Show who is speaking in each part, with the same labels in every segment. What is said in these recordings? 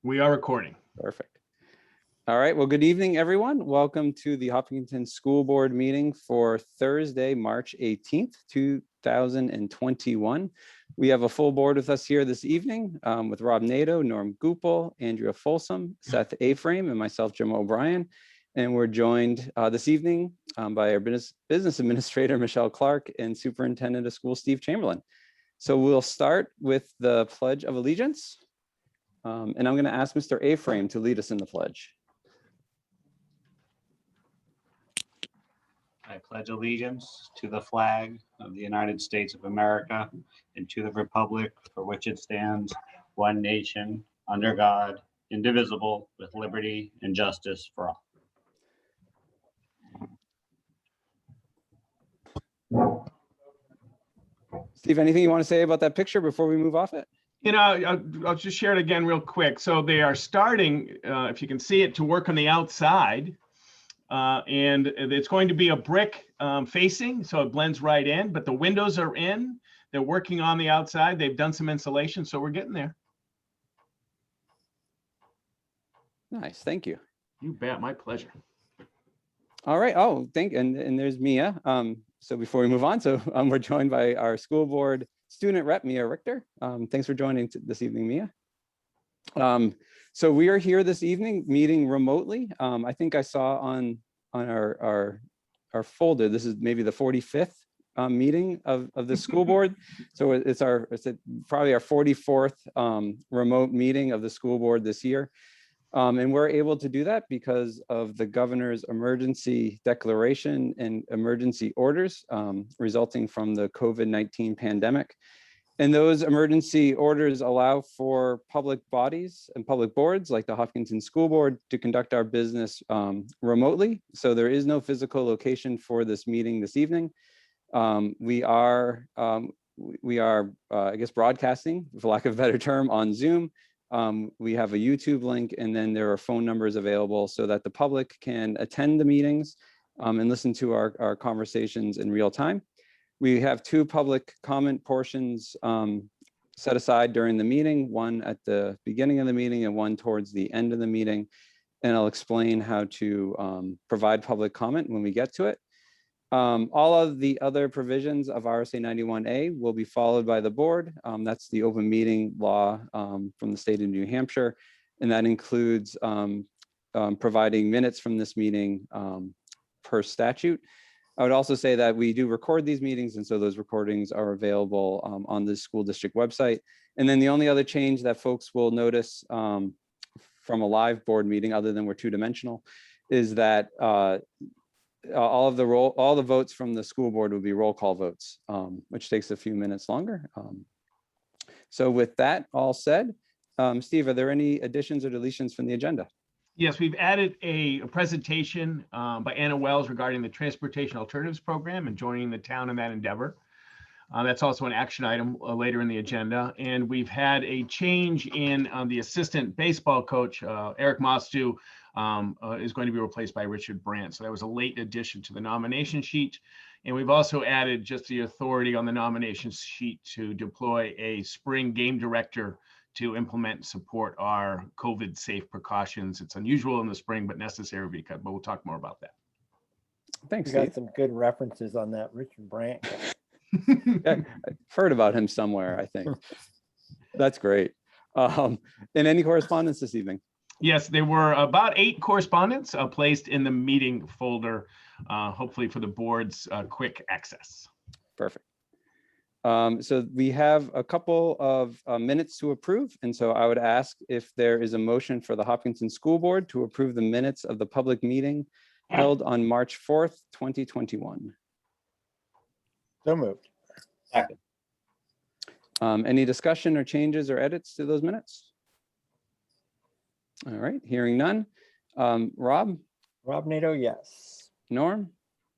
Speaker 1: We are recording.
Speaker 2: Perfect. All right. Well, good evening, everyone. Welcome to the Hopkinton School Board meeting for Thursday, March 18th, 2021. We have a full board with us here this evening with Rob Nato, Norm Goupel, Andrea Folsom, Seth Aframe, and myself, Jim O'Brien. And we're joined this evening by our business administrator, Michelle Clark, and Superintendent of Schools, Steve Chamberlain. So we'll start with the Pledge of Allegiance. And I'm going to ask Mr. Aframe to lead us in the pledge.
Speaker 3: I pledge allegiance to the flag of the United States of America and to the republic for which it stands, one nation, under God, indivisible, with liberty and justice for all.
Speaker 2: Steve, anything you want to say about that picture before we move off it?
Speaker 1: You know, I'll just share it again real quick. So they are starting, if you can see it, to work on the outside. And it's going to be a brick facing, so it blends right in, but the windows are in. They're working on the outside. They've done some insulation, so we're getting there.
Speaker 2: Nice, thank you.
Speaker 1: You bet, my pleasure.
Speaker 2: All right, oh, and there's Mia. So before we move on, we're joined by our school board student rep, Mia Richter. Thanks for joining this evening, Mia. So we are here this evening meeting remotely. I think I saw on our folder, this is maybe the 45th meeting of the school board. So it's probably our 44th remote meeting of the school board this year. And we're able to do that because of the governor's emergency declaration and emergency orders resulting from the COVID-19 pandemic. And those emergency orders allow for public bodies and public boards like the Hopkinton School Board to conduct our business remotely. So there is no physical location for this meeting this evening. We are, I guess, broadcasting, for lack of a better term, on Zoom. We have a YouTube link, and then there are phone numbers available so that the public can attend the meetings and listen to our conversations in real time. We have two public comment portions set aside during the meeting, one at the beginning of the meeting and one towards the end of the meeting. And I'll explain how to provide public comment when we get to it. All of the other provisions of RSA 91A will be followed by the board. That's the open meeting law from the state of New Hampshire. And that includes providing minutes from this meeting per statute. I would also say that we do record these meetings, and so those recordings are available on the school district website. And then the only other change that folks will notice from a live board meeting, other than we're two-dimensional, is that all the votes from the school board will be roll call votes, which takes a few minutes longer. So with that all said, Steve, are there any additions or deletions from the agenda?
Speaker 1: Yes, we've added a presentation by Anna Wells regarding the Transportation Alternatives Program and joining the town in that endeavor. That's also an action item later in the agenda. And we've had a change in the assistant baseball coach, Eric Mostu, is going to be replaced by Richard Brandt. So that was a late addition to the nomination sheet. And we've also added just the authority on the nomination sheet to deploy a spring game director to implement and support our COVID safe precautions. It's unusual in the spring, but necessary but we'll talk more about that.
Speaker 2: Thanks,
Speaker 4: You got
Speaker 2: Steve.
Speaker 4: some good references on that Richard Brandt.
Speaker 2: Yeah, I've heard about him somewhere, I think. That's great. And any correspondence this evening?
Speaker 1: Yes, there were about 8 correspondence placed in the meeting folder, hopefully for the board's quick access.
Speaker 2: Perfect. So we have a couple of minutes to approve. And so I would ask if there is a motion for the Hopkinton School Board to approve the minutes of the public meeting held on March 4th, 2021.
Speaker 4: So moved.
Speaker 3: Second.
Speaker 2: Any discussion or changes or edits to those minutes? All right, hearing none. Rob?
Speaker 4: Rob Nato, yes.
Speaker 2: Norm?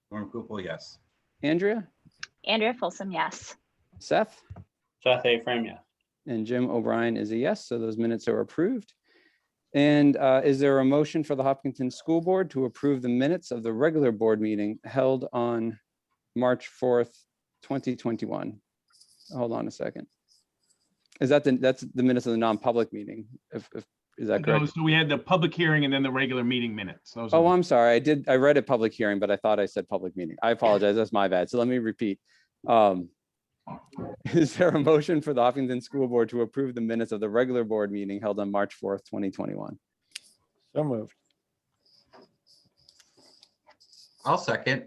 Speaker 3: Norm Goupel, yes.
Speaker 2: Andrea?
Speaker 5: Andrea Folsom, yes.
Speaker 2: Seth?
Speaker 3: Seth Aframe, yes.
Speaker 2: And Jim O'Brien is a yes, so those minutes are approved. And is there a motion for the Hopkinton School Board to approve the minutes of the regular board meeting held on March 4th, 2021? Hold on a second. Is that that's the minutes of the non-public meeting? If Is that correct?
Speaker 1: So we had the public hearing and then the regular meeting minutes. Those are
Speaker 2: Oh,
Speaker 1: the-
Speaker 2: I'm sorry. I read it public hearing, but I thought I said public meeting. I apologize. That's my bad. So let me repeat. Is there a motion for the Hopkinton School Board to approve the minutes of the regular board meeting held on March 4th, 2021?
Speaker 4: So moved.
Speaker 6: I'll second.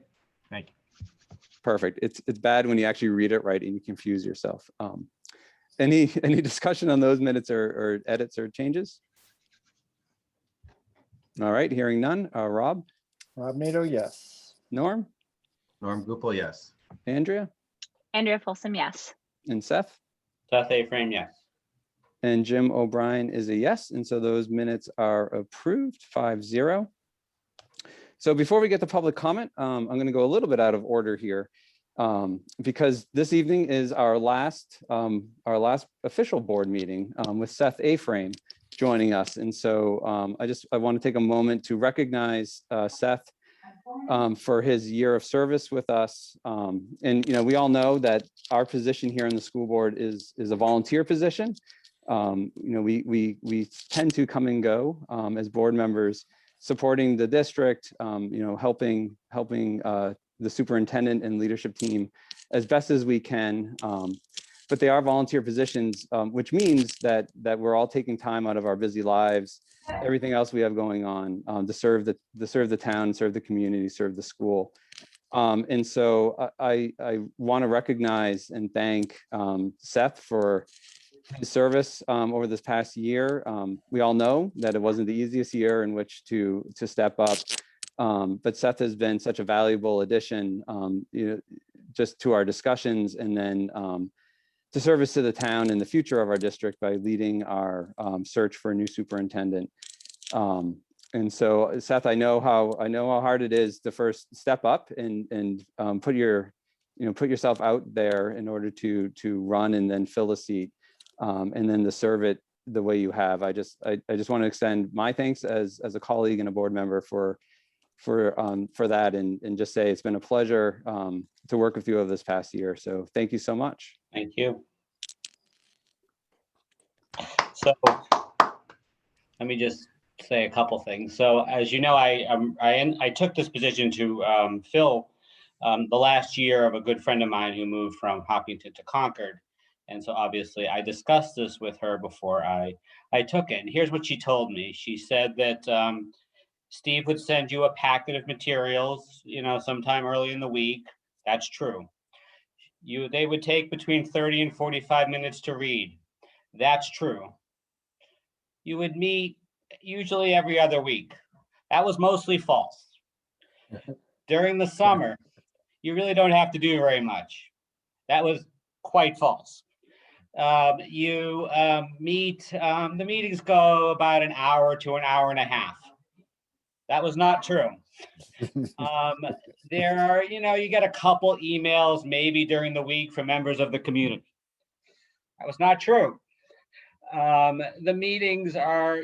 Speaker 1: Thank you.
Speaker 2: Perfect. It's bad when you actually read it right and you confuse yourself. Any discussion on those minutes or edits or changes? All right, hearing none. Rob,
Speaker 4: Rob Nato, yes.
Speaker 2: Norm,
Speaker 6: Norm Gupel, yes.
Speaker 2: Andrea,
Speaker 5: Andrea Folsom, yes.
Speaker 2: and Seth,
Speaker 3: Seth A. Frame, yes.
Speaker 2: and Jim O'Brien is a yes. And so those minutes are approved 5-0. So before we get to public comment, I'm going to go a little bit out of order here because this evening is our last official board meeting with Seth A. Frame joining us. And so I want to take a moment to recognize Seth for his year of service with us. And, we all know that our position here in the school board is a volunteer position. We tend to come and go as board members, supporting the district, helping the superintendent and leadership team as best as we can. But they are volunteer positions, which means that we're all taking time out of our busy lives, everything else we have going on to serve the town, serve the community, serve the school. And so I want to recognize and thank Seth for his service over this past year. We all know that it wasn't the easiest year in which to step up, but Seth has been such a valuable addition, just to our discussions, and then to service to the town and the future of our district by leading our search for a new superintendent. And so, Seth, I know how hard it is to first step up and put yourself out there in order to run and then fill a seat, and then to serve it the way you have. I just want to extend my thanks as a colleague and a board member for that, and just say it's been a pleasure to work with you over this past year. So thank you so much.
Speaker 3: Thank you. So let me just say a couple things. So as you know, I took this position to fill the last year of a good friend of mine who moved from Hopkinton to Concord. And so obviously I discussed this with her before I took it. And here's what she told me. She said that Steve would send you a packet of materials, sometime early in the week. That's true. They would take between 30 and 45 minutes to read. That's true. You would meet usually every other week. That was mostly false. During the summer, you really don't have to do very much. That was quite false. You meet, the meetings go about an hour to an hour and a half. That was not true. There are, you get a couple emails maybe during the week from members of the community. That was not true. The meetings are,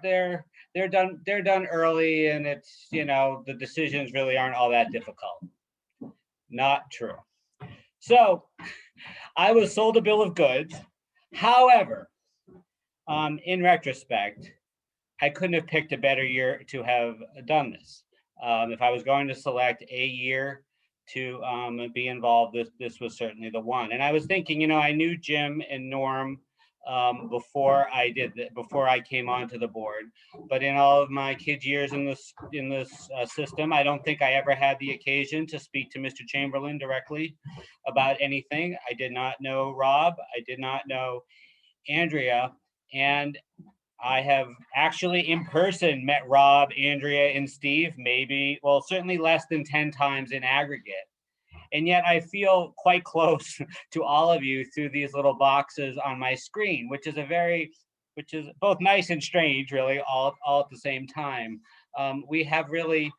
Speaker 3: they're done early, and it's, the decisions really aren't all that difficult. Not true. So I was sold a bill of goods. However, in retrospect, I couldn't have picked a better year to have done this. If I was going to select a year to be involved, this was certainly the one. And I was thinking, I knew Jim and Norm before I came onto the board, but in all of my kids' years in this system, I don't think I ever had the occasion to speak to Mr. Chamberlain directly about anything. I did not know Rob. I did not know Andrea, and I have actually in person met Rob, Andrea, and Steve, certainly less than 10 times in aggregate. And yet I feel quite close to all of you through these little boxes on my screen, which is both nice and strange, really, all at the same time. We have really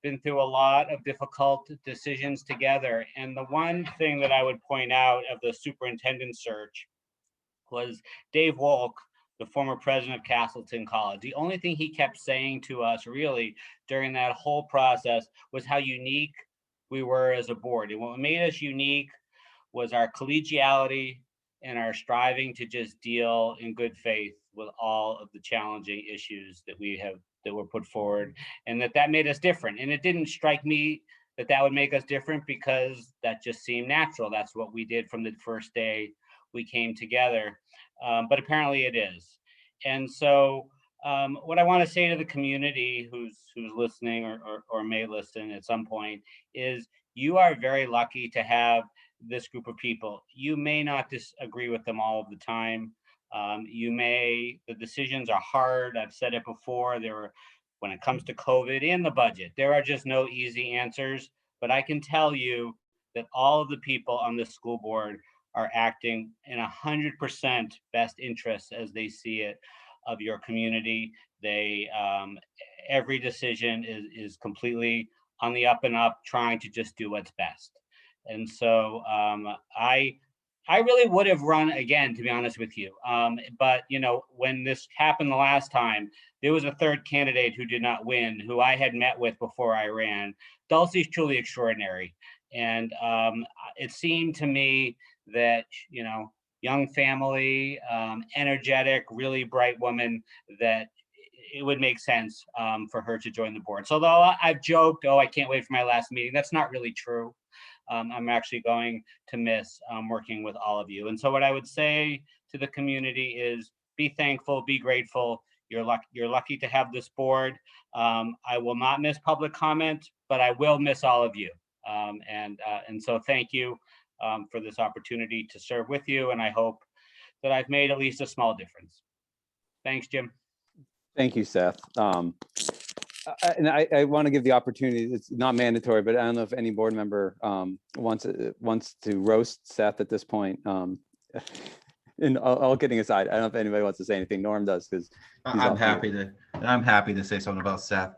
Speaker 3: been through a lot of difficult decisions together. And the one thing that I would point out of the superintendent search was Dave Wolk, the former president of Castleton College. The only thing he kept saying to us really during that whole process was how unique we were as a board. And what made us unique was our collegiality and are striving to just deal in good faith with all of the challenging issues that were put forward, and that made us different. And it didn't strike me that would make us different, because that just seemed natural. That's what we did from the first day we came together. But apparently it is. And so what I want to say to the community who's listening or may listen at some point is, you are very lucky to have this group of people. You may not disagree with them all of the time. The decisions are hard. I've said it before. When it comes to COVID and the budget, there are just no easy answers. But I can tell you that all of the people on this school board are acting in 100% best interests as they see it of your community. Every decision is completely on the up and up, trying to just do what's best. And so I really would have run again, to be honest with you. But when this happened the last time, there was a third candidate who did not win, who I had met with before I ran. Dulcie's truly extraordinary. And it seemed to me that, young family, energetic, really bright woman, that it would make sense for her to join the board. So although I've joked, I can't wait for my last meeting, that's not really true. I'm actually going to miss working with all of you. And so what I would say to the community is, be thankful, be grateful. You're lucky to have this board. I will not miss public comment, but I will miss all of you. And so thank you for this opportunity to serve with you. And I hope that I've made at least a small difference. Thanks, Jim.
Speaker 2: Thank you, Seth. And I want to give the opportunity, it's not mandatory, but I don't know if any board member wants to roast Seth at this point. And all kidding aside, I don't know if anybody wants to say anything. Norm does, because
Speaker 6: I'm happy to say something about Seth.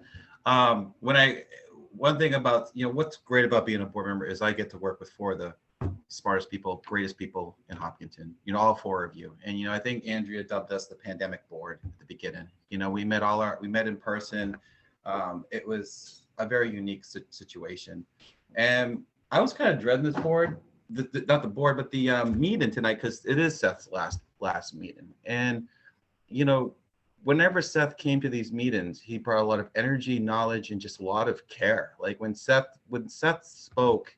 Speaker 6: One thing about, what's great about being a board member is I get to work with 4 of the smartest people, greatest people in Hopkinton, all 4 of you. And, I think Andrea dubbed us the pandemic board at the beginning. We met in person. It was a very unique situation. And I was kind of dreading this board, not the board, but the meeting tonight, because it is Seth's last meeting. And, whenever Seth came to these meetings, he brought a lot of energy, knowledge, and just a lot of care. Like when Seth spoke,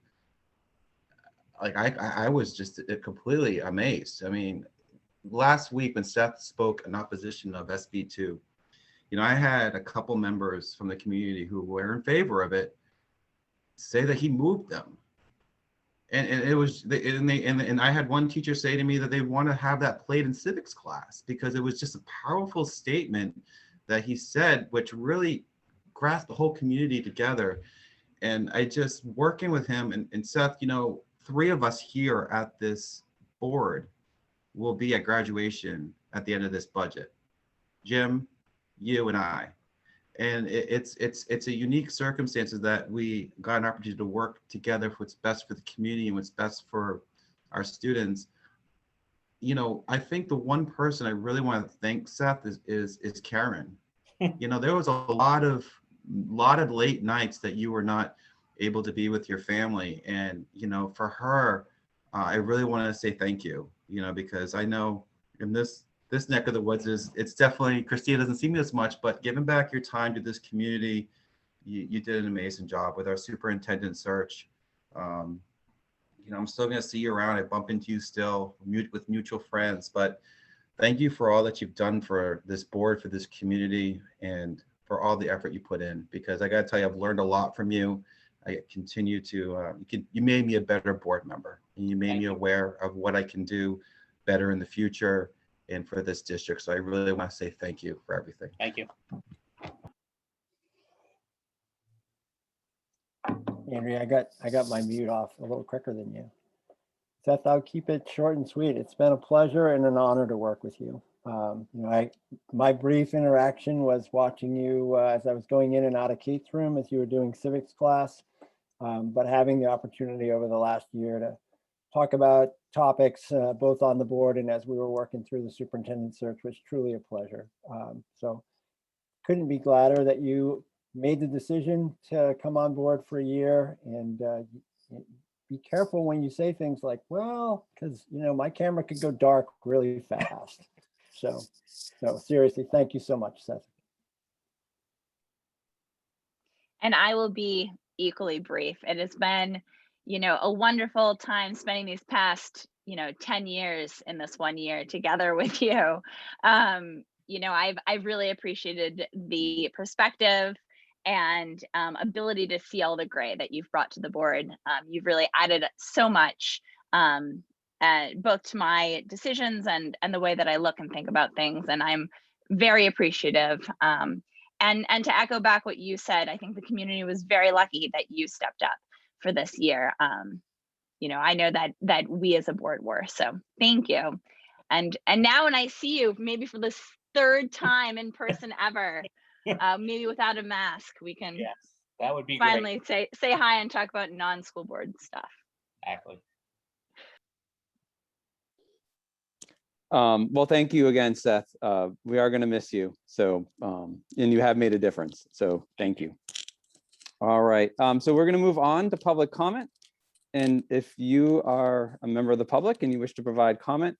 Speaker 6: like I was just completely amazed. I mean, last week when Seth spoke in opposition of SB2, I had a couple members from the community who were in favor of it say that he moved them. And it was, and I had one teacher say to me that they want to have that played in civics class, because it was just a powerful statement that he said, which really grasped the whole community together. And I just, working with him and Seth, 3 of us here at this board will be at graduation at the end of this budget. Jim, you and I. And it's a unique circumstances that we got an opportunity to work together for what's best for the community and what's best for our students. I think the one person I really want to thank, Seth, is Karen. There was a lot of late nights that you were not able to be with your family, and for her, I really want to say thank you. Because I know in this neck of the woods it's definitely, Christina doesn't see me as much, but giving back your time to this community, you did an amazing job with our superintendent search. I'm still going to see you around. I bump into you still with mutual friends, but thank you for all that you've done for this board, for this community, and for all the effort you put in, because I got to tell you, I've learned a lot from you. I continue to, you made me a better board member, and you made me aware of what I can do better in the future and for this district. So I really want to say thank you for everything.
Speaker 3: Thank you.
Speaker 4: Andrea, I got my mute off a little quicker than you. Seth, I'll keep it short and sweet. It's been a pleasure and an honor to work with you. My brief interaction was watching you as I was going in and out of Kate's room as you were doing civics class, but having the opportunity over the last year to talk about topics both on the board and as we were working through the superintendent search was truly a pleasure. So couldn't be gladder that you made the decision to come on board for a year, and be careful when you say things like, well, because, you know, my camera could go dark really fast. So, no, seriously, thank you so much, Seth.
Speaker 5: And I will be equally brief. It has been, you know, a wonderful time spending these past, you know, 10 years in this 1 year together with you. You know, I've really appreciated the perspective and ability to see all the gray that you've brought to the board. You've really added so much, both to my decisions and the way that I look and think about things. And I'm very appreciative. And to echo back what you said, I think the community was very lucky that you stepped up for this year. You know, I know that we as a board were, so thank you. And now when I see you, maybe for the third time in person ever, maybe without a mask, we can
Speaker 3: Yes, that would be
Speaker 5: finally
Speaker 3: great.
Speaker 5: say hi and talk about non-school board stuff.
Speaker 3: Exactly.
Speaker 2: Well, thank you again, Seth. We are going to miss you. So, and you have made a difference. So thank you. All right. So we're going to move on to public comment. And if you are a member of the public and you wish to provide comment,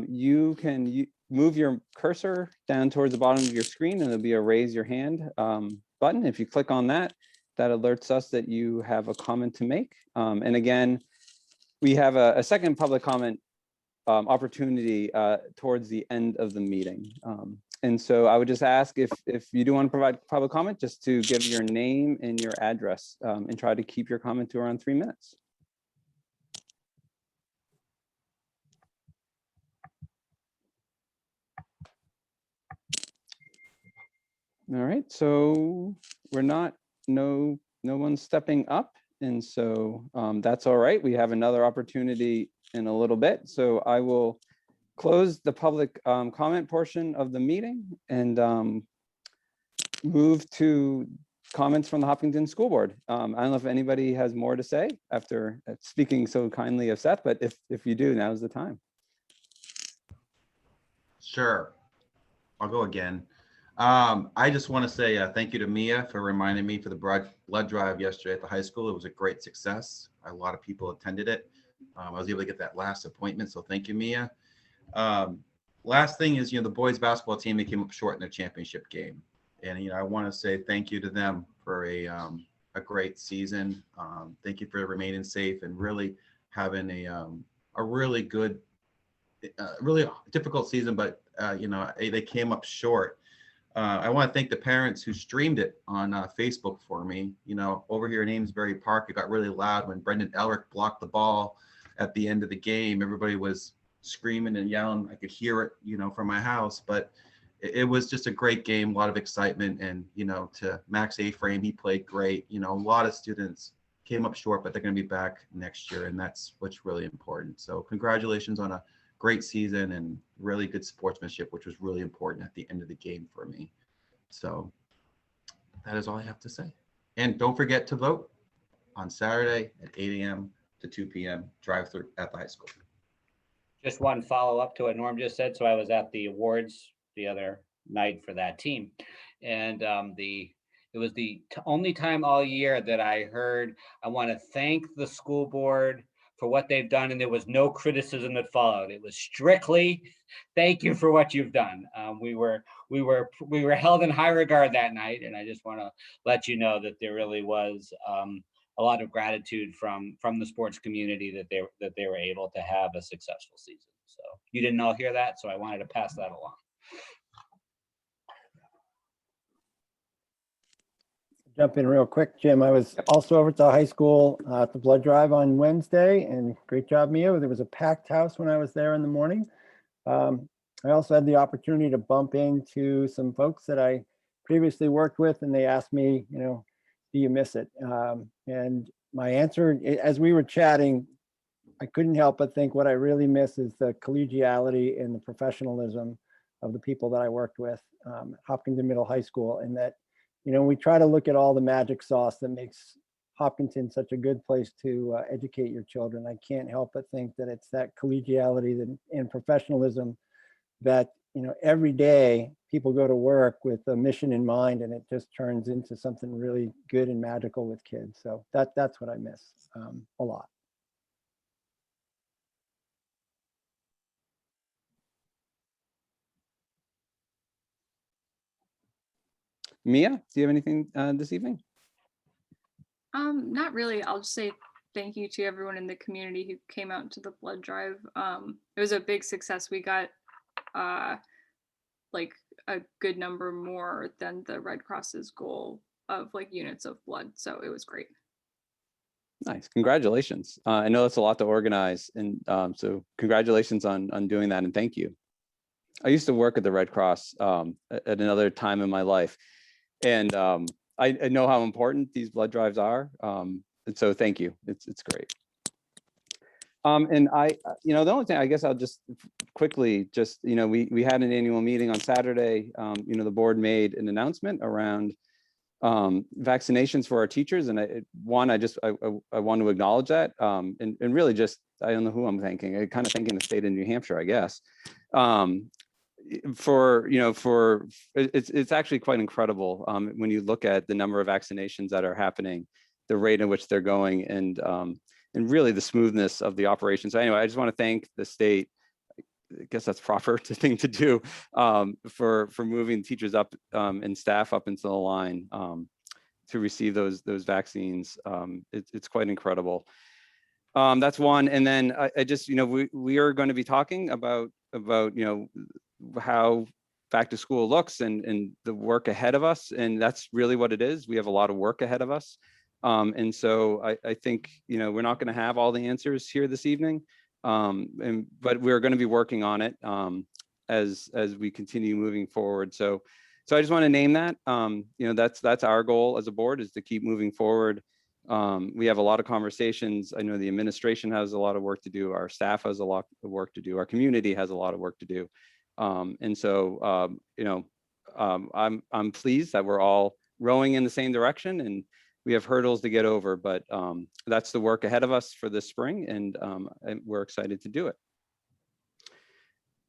Speaker 2: you can move your cursor down towards the bottom of your screen and there'll be a raise your hand button. If you click on that, that alerts us that you have a comment to make. And again, we have a second public comment opportunity towards the end of the meeting. And so I would just ask if you do want to provide public comment, just to give your name and your address and try to keep your comment to around 3 minutes. All right, so we're not, no one's stepping up. And so that's all right. We have another opportunity in a little bit. So I will close the public comment portion of the meeting and move to comments from the Hopkinton School Board. I don't know if anybody has more to say after speaking so kindly of Seth, but if you do, now's the time.
Speaker 6: Sure. I'll go again. I just want to say thank you to Mia for reminding me for the blood drive yesterday at the high school. It was a great success. A lot of people attended it. I was able to get that last appointment, so thank you, Mia. Last thing is, the boys basketball team, they came up short in their championship game. And, I want to say thank you to them for a great season. Thank you for remaining safe and really having a really good, really difficult season, but, they came up short. I want to thank the parents who streamed it on Facebook for me. Over here in Amesbury Park, it got really loud when Brendan Elric blocked the ball at the end of the game. Everybody was screaming and yelling. I could hear it, from my house, but it was just a great game, a lot of excitement. And, to Max A-Frame, he played great. A lot of students came up short, but they're going to be back next year. And that's what's really important. So congratulations on a great season and really good sportsmanship, which was really important at the end of the game for me. So that is all I have to say. And don't forget to vote on Saturday at 8 a.m. to 2 p.m. drive-through at the high school.
Speaker 3: Just one follow-up to what Norm just said. So I was at the awards the other night for that team, and it was the only time all year that I heard, I want to thank the school board for what they've done, and there was no criticism that followed. It was strictly, thank you for what you've done. We were held in high regard that night, and I just want to let you know that there really was a lot of gratitude from the sports community that they were able to have a successful season. So you didn't all hear that, so I wanted to pass that along.
Speaker 4: Jump in real quick, Jim. I was also over at the high school at the blood drive on Wednesday, and great job, Mia. There was a packed house when I was there in the morning. I also had the opportunity to bump into some folks that I previously worked with, and they asked me, do you miss it? And my answer, as we were chatting, I couldn't help but think what I really miss is the collegiality and the professionalism of the people that I worked with at Hopkinton Middle High School, and that we try to look at all the magic sauce that makes Hopkinton such a good place to educate your children. I can't help but think that it's that collegiality and professionalism that, every day people go to work with a mission in mind, and it just turns into something really good and magical with kids. So that's what I miss a lot.
Speaker 2: Mia, do you have anything this evening?
Speaker 7: Not really. I'll just say thank you to everyone in the community who came out to the blood drive. It was a big success. We got like a good number more than the Red Cross's goal of like units of blood. So it was great.
Speaker 2: Nice, congratulations. I know that's a lot to organize, and so congratulations on doing that, and thank you. I used to work at the Red Cross at another time in my life, and I know how important these blood drives are, and so thank you. It's great. And the only thing I guess I'll just quickly we had an annual meeting on Saturday. The board made an announcement around vaccinations for our teachers, and I want to acknowledge that, and really just, I don't know who I'm thanking. I kind of thanking the state of New Hampshire, I guess. It's actually quite incredible when you look at the number of vaccinations that are happening, the rate in which they're going, and really the smoothness of the operation. So anyway, I just want to thank the state. I guess that's proper thing to do for moving teachers up and staff up into the line to receive those vaccines. It's quite incredible. That's one. And then I just, we are going to be talking about how back to school looks and the work ahead of us. And that's really what it is. We have a lot of work ahead of us. And so I think, we're not going to have all the answers here this evening. But we're going to be working on it as we continue moving forward. So I just want to name that. That's our goal as a board, is to keep moving forward. We have a lot of conversations. I know the administration has a lot of work to do. Our staff has a lot of work to do. Our community has a lot of work to do. And so I'm pleased that we're all rowing in the same direction, and we have hurdles to get over, but that's the work ahead of us for this spring, and we're excited to do it.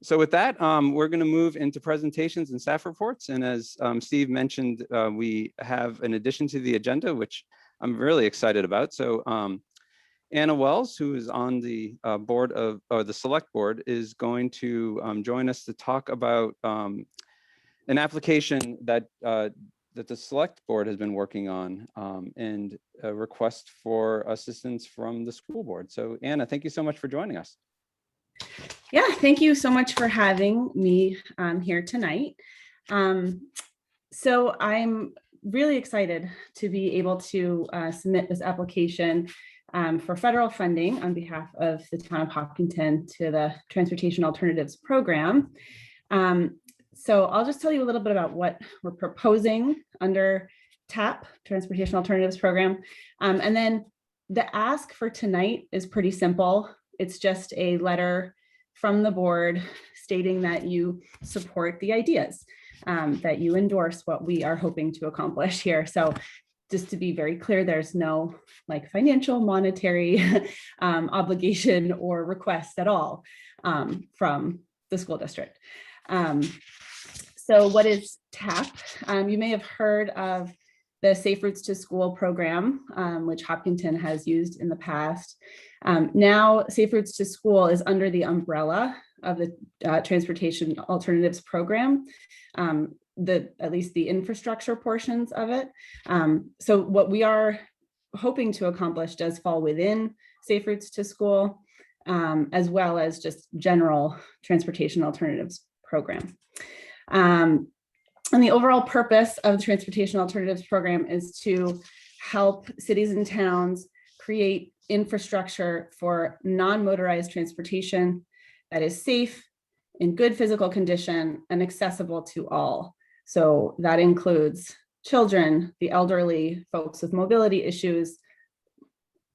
Speaker 2: So with that, we're going to move into presentations and staff reports. And as Steve mentioned, we have an addition to the agenda, which I'm really excited about. So Anna Wells, who is on the board of, or the select board, is going to join us to talk about an application that the select board has been working on, and a request for assistance from the school board. So Anna, thank you so much for joining us.
Speaker 8: Yeah, thank you so much for having me here tonight. So I'm really excited to be able to submit this application for federal funding on behalf of the town of Hopkinton to the Transportation Alternatives Program. So I'll just tell you a little bit about what we're proposing under TAP, Transportation Alternatives Program. And then the ask for tonight is pretty simple. It's just a letter from the board stating that you support the ideas, that you endorse what we are hoping to accomplish here. So just to be very clear, there's no like financial, monetary obligation or request at all from the school district. So what is TAP? You may have heard of the Safe Routes to School program, which Hopkinton has used in the past. Now Safe Routes to School is under the umbrella of the Transportation Alternatives Program, at least the infrastructure portions of it. So what we are hoping to accomplish does fall within Safe Routes to School, as well as just general Transportation Alternatives Program. And the overall purpose of the Transportation Alternatives Program is to help cities and towns create infrastructure for non-motorized transportation that is safe, in good physical condition, and accessible to all. So that includes children, the elderly, folks with mobility issues,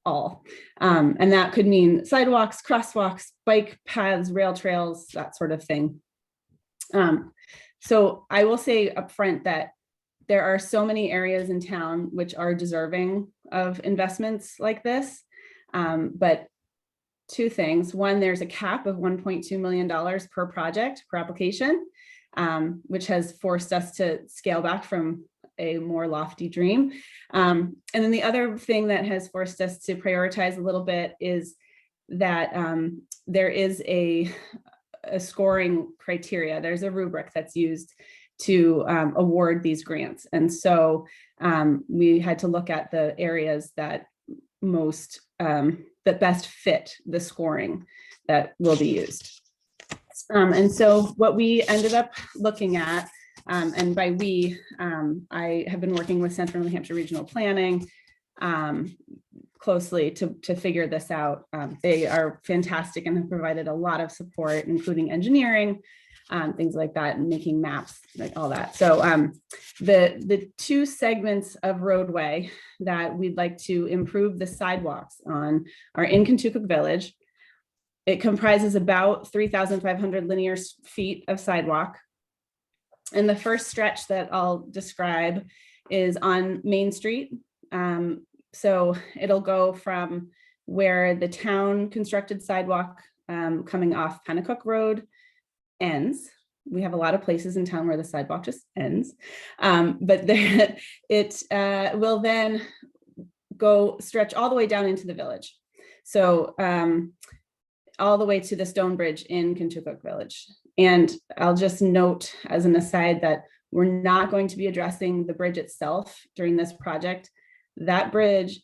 Speaker 8: all. And that could mean sidewalks, crosswalks, bike paths, rail trails, that sort of thing. So I will say up front that there are so many areas in town which are deserving of investments like this. But two things. One, there's a cap of $1.2 million per project, per application, which has forced us to scale back from a more lofty dream. And then the other thing that has forced us to prioritize a little bit is that there is a scoring criteria. There's a rubric that's used to award these grants. And so we had to look at the areas that that best fit the scoring that will be used. And so what we ended up looking at, and by we, I have been working with Central New Hampshire Regional Planning closely to figure this out. They are fantastic and have provided a lot of support, including engineering, things like that, and making maps, like all that. So the two segments of roadway that we'd like to improve the sidewalks on are in Kentucky Village. It comprises about 3,500 linear feet of sidewalk. And the first stretch that I'll describe is on Main Street. So it'll go from where the town constructed sidewalk coming off Pennacook Road ends. We have a lot of places in town where the sidewalk just ends, but there, it will then stretch all the way down into the village. So all the way to the stone bridge in Kentucky Village. And I'll just note as an aside that we're not going to be addressing the bridge itself during this project. That bridge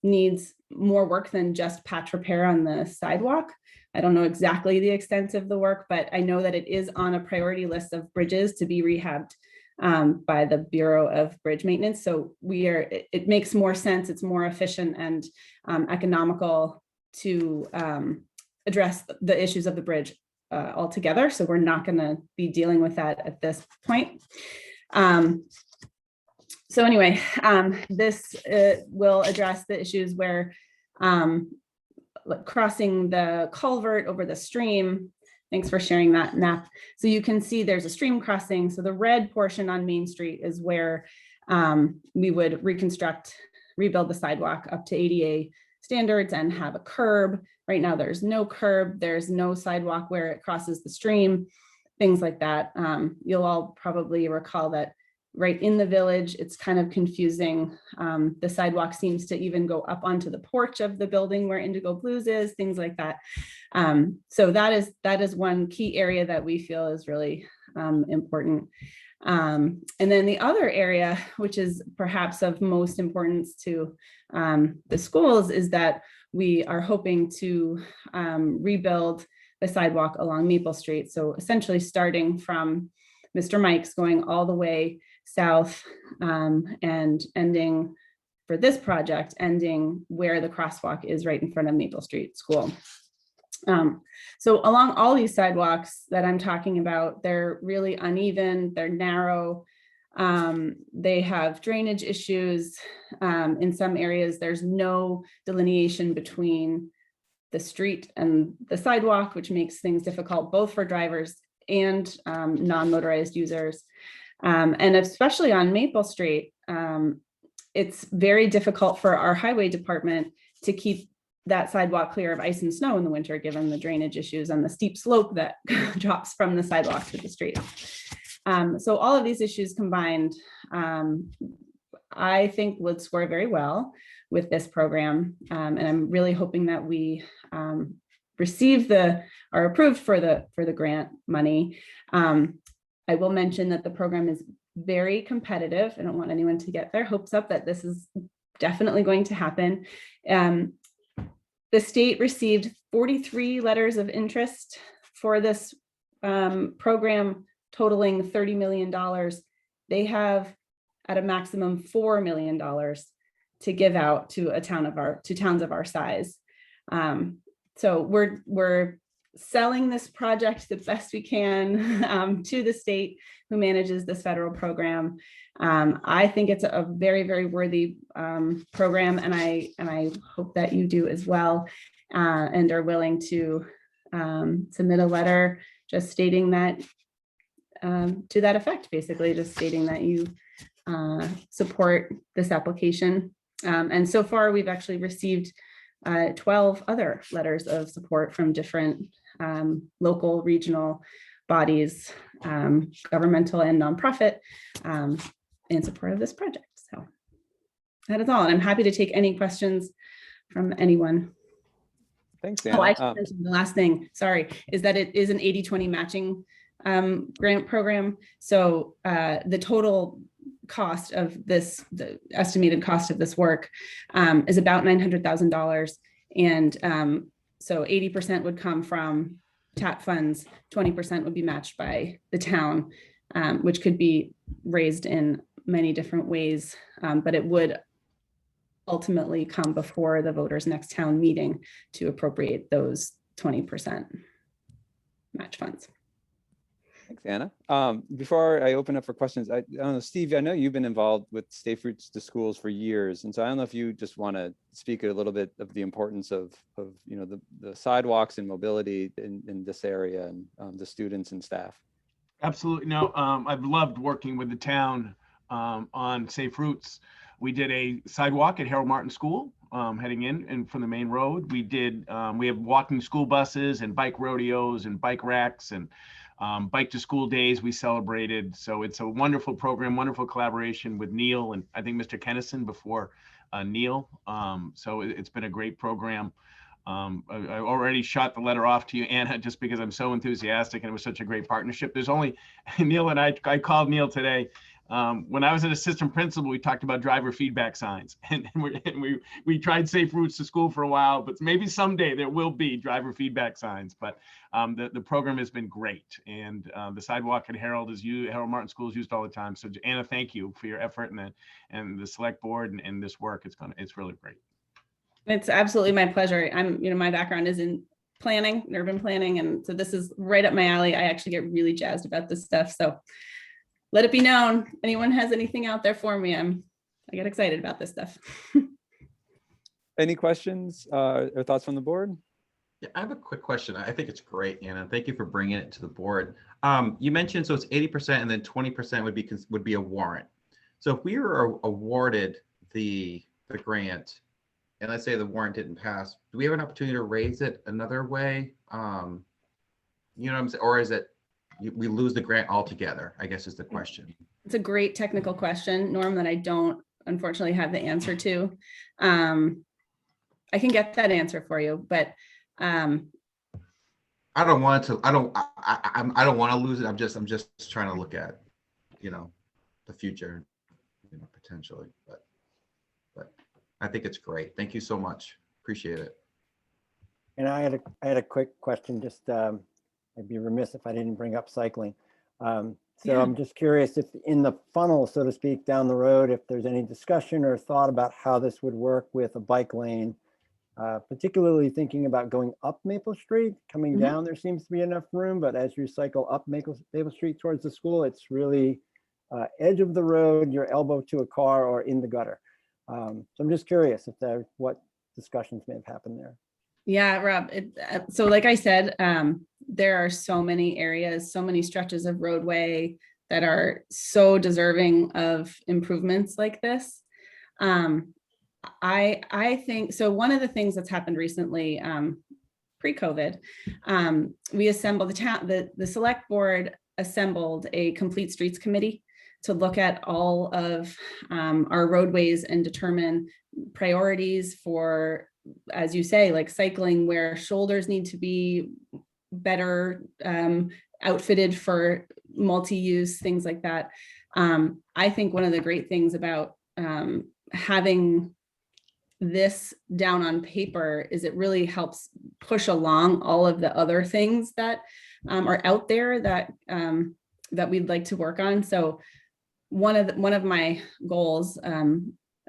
Speaker 8: needs more work than just patch repair on the sidewalk. I don't know exactly the extent of the work, but I know that it is on a priority list of bridges to be rehabbed by the Bureau of Bridge Maintenance. So it makes more sense, it's more efficient and economical to address the issues of the bridge altogether. So we're not going to be dealing with that at this point. So anyway, this will address the issues where crossing the culvert over the stream. Thanks for sharing that map. So you can see there's a stream crossing. So the red portion on Main Street is where we would rebuild the sidewalk up to ADA standards and have a curb. Right now, there's no curb, there's no sidewalk where it crosses the stream, things like that. You'll all probably recall that right in the village, it's kind of confusing. The sidewalk seems to even go up onto the porch of the building where Indigo Blues is, things like that. So that is one key area that we feel is really important. And then the other area, which is perhaps of most importance to the schools, is that we are hoping to rebuild the sidewalk along Maple Street. So essentially starting from Mr. Mike's, going all the way south and ending, for this project, ending where the crosswalk is right in front of Maple Street School. So along all these sidewalks that I'm talking about, they're really uneven, they're narrow, they have drainage issues. In some areas, there's no delineation between the street and the sidewalk, which makes things difficult both for drivers and non-motorized users. And especially on Maple Street, it's very difficult for our highway department to keep that sidewalk clear of ice and snow in the winter, given the drainage issues and the steep slope that drops from the sidewalk to the street. So all of these issues combined, I think would score very well with this program. And I'm really hoping that we receive are approved for the grant money. I will mention that the program is very competitive. I don't want anyone to get their hopes up that this is definitely going to happen. The state received 43 letters of interest for this program, totaling $30 million. They have at a maximum $4 million to give out to towns of our size. So we're selling this project the best we can to the state who manages this federal program. I think it's a very, very worthy program, and I hope that you do as well, and are willing to submit a letter just stating that, to that effect, basically just stating that you support this application. And so far, we've actually received 12 other letters of support from different local, regional bodies, governmental and nonprofit, in support of this project. So that is all. And I'm happy to take any questions from anyone.
Speaker 2: Thanks,
Speaker 8: Oh, I
Speaker 2: Anna.
Speaker 8: mentioned the last thing, sorry, is that it is an 80-20 matching grant program. So the total cost of this, the estimated cost of this work is about $900,000. And so 80% would come from TAP funds, 20% would be matched by the town, which could be raised in many different ways, but it would ultimately come before the voters' next town meeting to appropriate those 20% match funds.
Speaker 2: Thanks, Anna. Before I open up for questions, I don't know, Steve, I know you've been involved with Safe Routes to Schools for years. And so I don't know if you just want to speak a little bit of the importance of you know, the sidewalks and mobility in this area and the students and staff.
Speaker 1: Absolutely. No, I've loved working with the town on Safe Routes. We did a sidewalk at Harold Martin School heading in from the main road. We have walking school buses and bike rodeos and bike racks and bike to school days we celebrated. So it's a wonderful program, wonderful collaboration with Neil and I think Mr. Kennison before Neil. So it's been a great program. I already shot the letter off to you, Anna, just because I'm so enthusiastic and it was such a great partnership. There's only Neil and I called Neil today. When I was an assistant principal, we talked about driver feedback signs and we tried Safe Routes to School for a while, but maybe someday there will be driver feedback signs. But the program has been great, and the sidewalk at Harold Martin School is used all the time. So Anna, thank you for your effort and the select board and this work. It's really great.
Speaker 8: It's absolutely my pleasure. My background is in planning, urban planning, and so this is right up my alley. I actually get really jazzed about this stuff. So let it be known, anyone has anything out there for me, I get excited about this stuff.
Speaker 2: Any questions or thoughts from the board?
Speaker 6: Yeah, I have a quick question. I think it's great, Anna. Thank you for bringing it to the board. You mentioned, so it's 80% and then 20% would be a warrant. So if we were awarded the grant, and let's say the warrant didn't pass, do we have an opportunity to raise it another way? You know what I'm saying? Or is it we lose the grant altogether, I guess is the question.
Speaker 8: It's a great technical question, Norm, that I don't unfortunately have the answer to. I can get that answer for you, but
Speaker 6: I don't want to. I don't want to lose it. I'm just trying to look at, the future, potentially. But I think it's great. Thank you so much. Appreciate it.
Speaker 4: And I had a quick question. Just I'd be remiss if I didn't bring up cycling.
Speaker 8: Yeah.
Speaker 4: I'm just curious if in the funnel, so to speak, down the road, if there's any discussion or thought about how this would work with a bike lane, particularly thinking about going up Maple Street. Coming down, there seems to be enough room, but as you cycle up Maple Street towards the school, it's really edge of the road, your elbow to a car or in the gutter. So I'm just curious if what discussions may have happened there.
Speaker 8: Yeah, Rob. So like I said, there are so many areas, so many stretches of roadway that are so deserving of improvements like this. I think, so one of the things that's happened recently, pre-COVID, we assembled the select board assembled a complete streets committee to look at all of our roadways and determine priorities for, as you say, like cycling, where shoulders need to be better outfitted for multi-use, things like that. I think one of the great things about having this down on paper is it really helps push along all of the other things that are out there that we'd like to work on. So one of my goals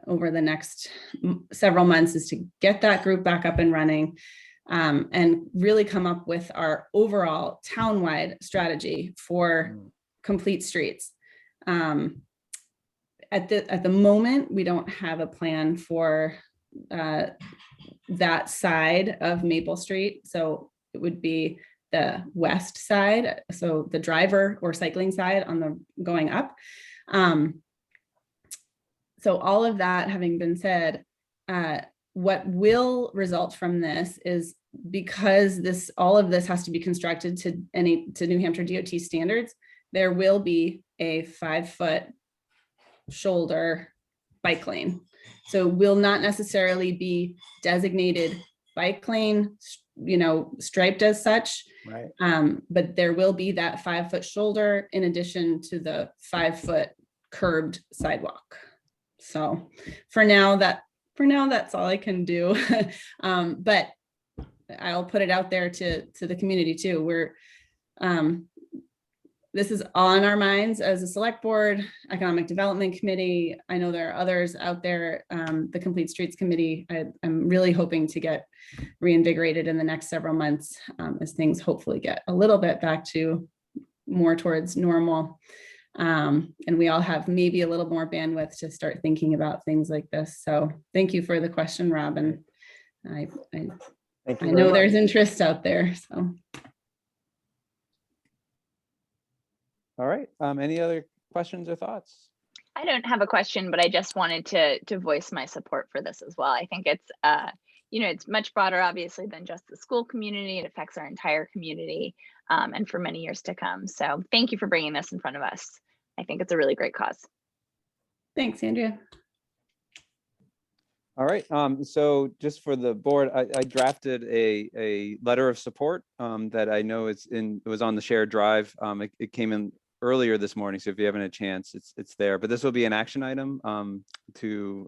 Speaker 8: over the next several months is to get that group back up and running, and really come up with our overall townwide strategy for complete streets. At the moment, we don't have a plan for that side of Maple Street. So it would be the west side, so the driver or cycling side on the going up. So all of that having been said, what will result from this is, because all of this has to be constructed to New Hampshire DOT standards, there will be a 5-foot shoulder bike lane. So will not necessarily be designated bike lane striped as such.
Speaker 4: Right.
Speaker 8: But there will be that 5-foot shoulder in addition to the 5-foot curbed sidewalk. So for now, that's all I can do. But I'll put it out there to the community too. This is on our minds as a select board, economic development committee. I know there are others out there, the Complete Streets Committee. I'm really hoping to get reinvigorated in the next several months as things hopefully get a little bit back to more towards normal. And we all have maybe a little more bandwidth to start thinking about things like this. So thank you for the question, Rob. And I know there's interest out there, so.
Speaker 2: All right. Any other questions or thoughts?
Speaker 5: I don't have a question, but I just wanted to voice my support for this as well. I think it's it's much broader, obviously, than just the school community. It affects our entire community and for many years to come. So thank you for bringing this in front of us. I think it's a really great cause.
Speaker 8: Thanks, Andrea.
Speaker 2: All right. So just for the board, I drafted a letter of support that I know it was on the shared drive. It came in earlier this morning, so if you haven't had a chance, it's there. But this will be an action item to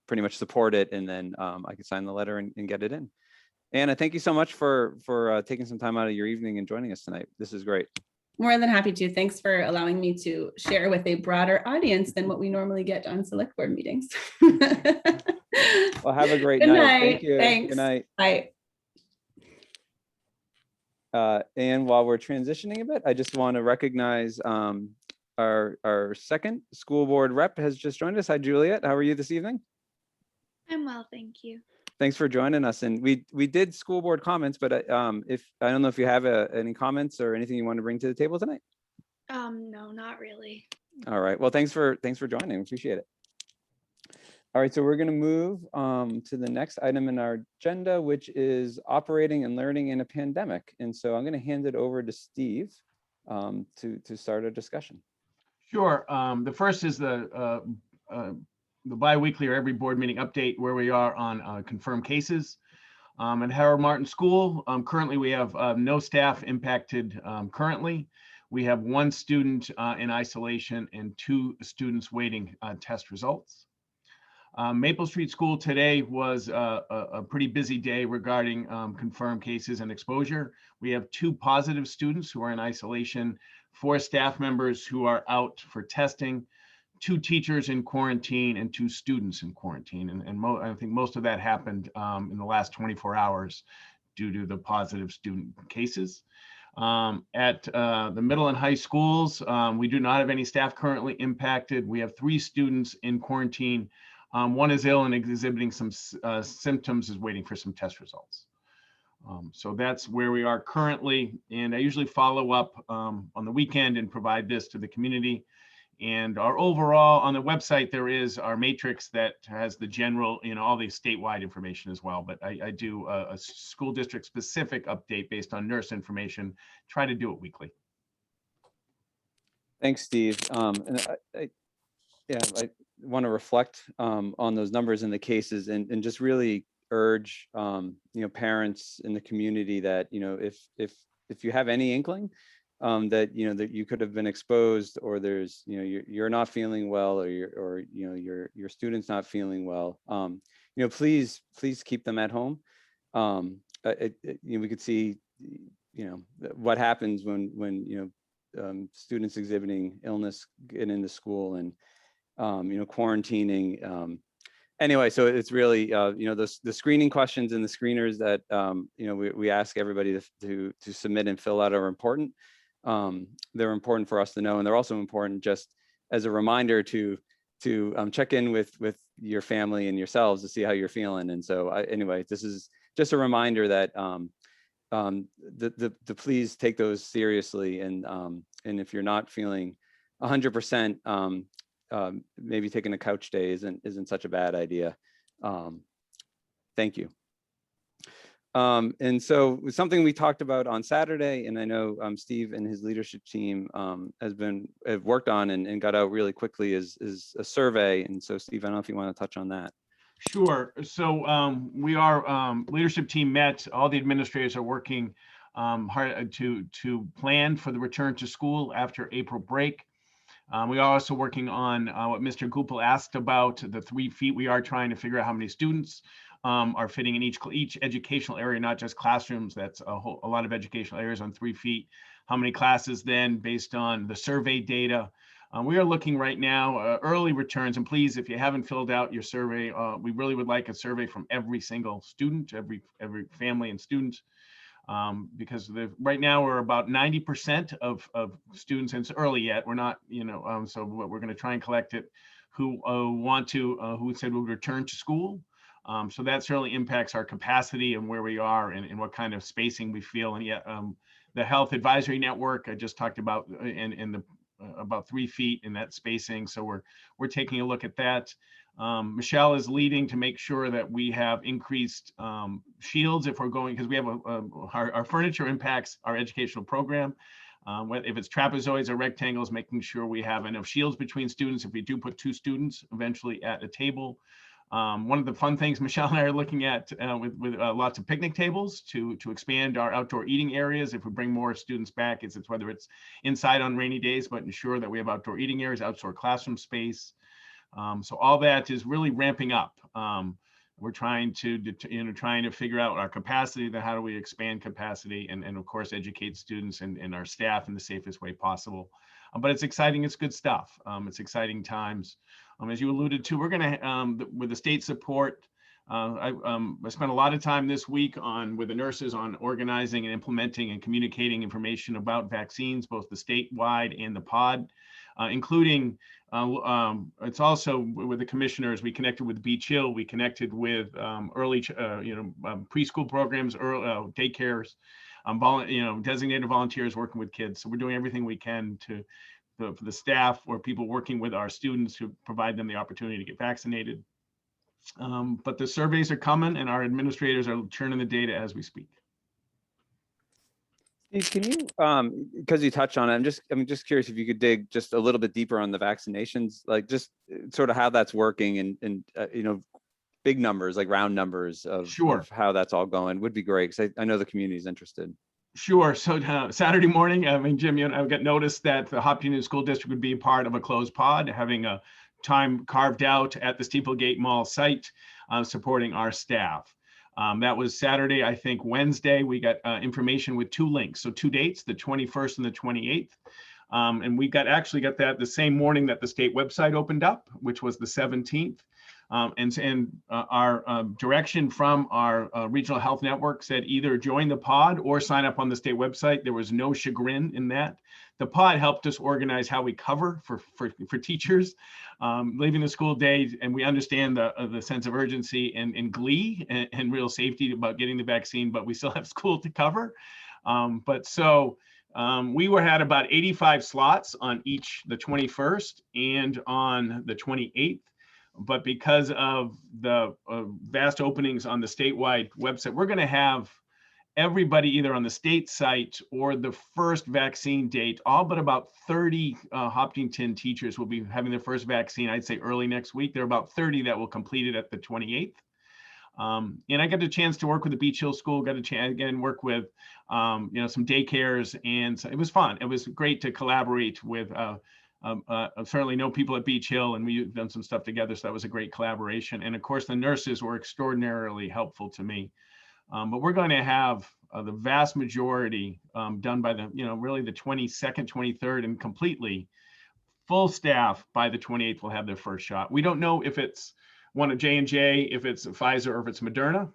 Speaker 2: pretty much support it, and then I can sign the letter and get it in. Anna, thank you so much for taking some time out of your evening and joining us tonight. This is great.
Speaker 8: More than happy to. Thanks for allowing me to share with a broader audience than what we normally get on select board meetings.
Speaker 2: Well, have a great
Speaker 8: Good
Speaker 2: night.
Speaker 8: night.
Speaker 2: Thank you.
Speaker 8: Thanks.
Speaker 2: Good night.
Speaker 8: Bye.
Speaker 2: And while we're transitioning a bit, I just want to recognize our second school board rep has just joined us. Hi, Juliet. How are you this evening?
Speaker 9: I'm well, thank you.
Speaker 2: Thanks for joining us. And we did school board comments, but if I don't know if you have any comments or anything you want to bring to the table tonight.
Speaker 9: No, not really.
Speaker 2: All right. Well, thanks for joining. Appreciate it. All right, so we're going to move to the next item in our agenda, which is operating and learning in a pandemic. And so I'm going to hand it over to Steve to start a discussion.
Speaker 1: Sure. The first is the bi-weekly or every board meeting update where we are on confirmed cases. At Howard Martin School, currently we have no staff impacted currently. We have 1 student in isolation and 2 students waiting test results. Maple Street School today was a pretty busy day regarding confirmed cases and exposure. We have 2 positive students who are in isolation, 4 staff members who are out for testing, 2 teachers in quarantine, and 2 students in quarantine. And I think most of that happened in the last 24 hours due to the positive student cases. At the middle and high schools, we do not have any staff currently impacted. We have 3 students in quarantine. 1 is ill and exhibiting some symptoms, is waiting for some test results. So that's where we are currently. And I usually follow up on the weekend and provide this to the community. And our overall, on the website, there is our matrix that has the general, all the statewide information as well. But I do a school district specific update based on nurse information, try to do it weekly.
Speaker 2: Thanks, Steve. And I want to reflect on those numbers and the cases and just really urge parents in the community that if you have any inkling that that you could have been exposed, or there's you're not feeling well, or your student's not feeling well, please keep them at home. We could see what happens when students exhibiting illness get into school and quarantining. Anyway, so it's really the screening questions and the screeners that we ask everybody to submit and fill out are important. They're important for us to know, and they're also important just as a reminder to check in with your family and yourselves to see how you're feeling. And so anyway, this is just a reminder that the please take those seriously, and if you're not feeling 100%, maybe taking a couch day isn't such a bad idea. Thank you. And so something we talked about on Saturday, and I know Steve and his leadership team have worked on and got out really quickly is a survey. And so Steve, I don't know if you want to touch on that.
Speaker 1: Sure. So we are leadership team met. All the administrators are working hard to plan for the return to school after April break. We are also working on what Mr. Gupel asked about, the 3 feet. We are trying to figure out how many students are fitting in each educational area, not just classrooms. That's a lot of educational areas on 3 feet. How many classes then, based on the survey data. We are looking right now, early returns, and please, if you haven't filled out your survey, we really would like a survey from every single student, every family and student, because right now we're about 90% of students, and it's early yet. We're not, so we're going to try and collect it, who who said we'll return to school. So that certainly impacts our capacity and where we are and what kind of spacing we feel. And yet, the Health Advisory Network I just talked about, and the about 3 feet in that spacing. So we're taking a look at that. Michelle is leading to make sure that we have increased shields if we're going, because we have our furniture impacts our educational program. If it's trapezoids or rectangles, making sure we have enough shields between students. If we do put 2 students eventually at a table. One of the fun things Michelle and I are looking at with lots of picnic tables to expand our outdoor eating areas. If we bring more students back, it's whether it's inside on rainy days, but ensure that we have outdoor eating areas, outdoor classroom space. So all that is really ramping up. We're trying to figure out our capacity, then how do we expand capacity and of course educate students and our staff in the safest way possible. But it's exciting, it's good stuff. It's exciting times. As you alluded to, we're gonna, with the state support, I spent a lot of time this week with the nurses on organizing and implementing and communicating information about vaccines, both the statewide and the pod, including, it's also with the commissioners. We connected with Beach Hill, we connected with early, preschool programs, early daycares, designated volunteers working with kids. So we're doing everything we can for the staff or people working with our students to provide them the opportunity to get vaccinated. But the surveys are coming and our administrators are churning the data as we speak.
Speaker 2: Steve, can you, because you touched on it, I'm just curious if you could dig just a little bit deeper on the vaccinations, like just sort of how that's working and big numbers, like round numbers of how that's all going would be great, because I know the community is interested.
Speaker 1: Sure. So Saturday morning, Jim, I got noticed that the Hopkinton School District would be part of a closed pod, having a time carved out at the Steeplegate Mall site, supporting our staff. That was Saturday. I think Wednesday, we got information with 2 links. So 2 dates, the 21st and the 28th. And we actually got that the same morning that the state website opened up, which was the 17th. Our direction from our regional health network said either join the pod or sign up on the state website. There was no chagrin in that. The pod helped us organize how we cover for teachers leaving the school day, and we understand the sense of urgency and glee and real safety about getting the vaccine, but we still have school to cover. We had about 85 slots on the 21st and on the 28th. But because of the vast openings on the statewide website, we're going to have everybody either on the state site or the first vaccine date. All but about 30 Hopkinton teachers will be having their first vaccine, I'd say early next week. There are about 30 that will complete it at the 28th. And I got a chance to work with the Beach Hill School, got a chance again, work with some daycares, and so it was fun. It was great to collaborate with I certainly know people at Beach Hill, and we've done some stuff together, so that was a great collaboration. And of course, the nurses were extraordinarily helpful to me. But we're going to have the vast majority done by really the 22nd, 23rd, and completely full staff by the 28th will have their first shot. We don't know if it's one of J&J, if it's Pfizer, or if it's Moderna.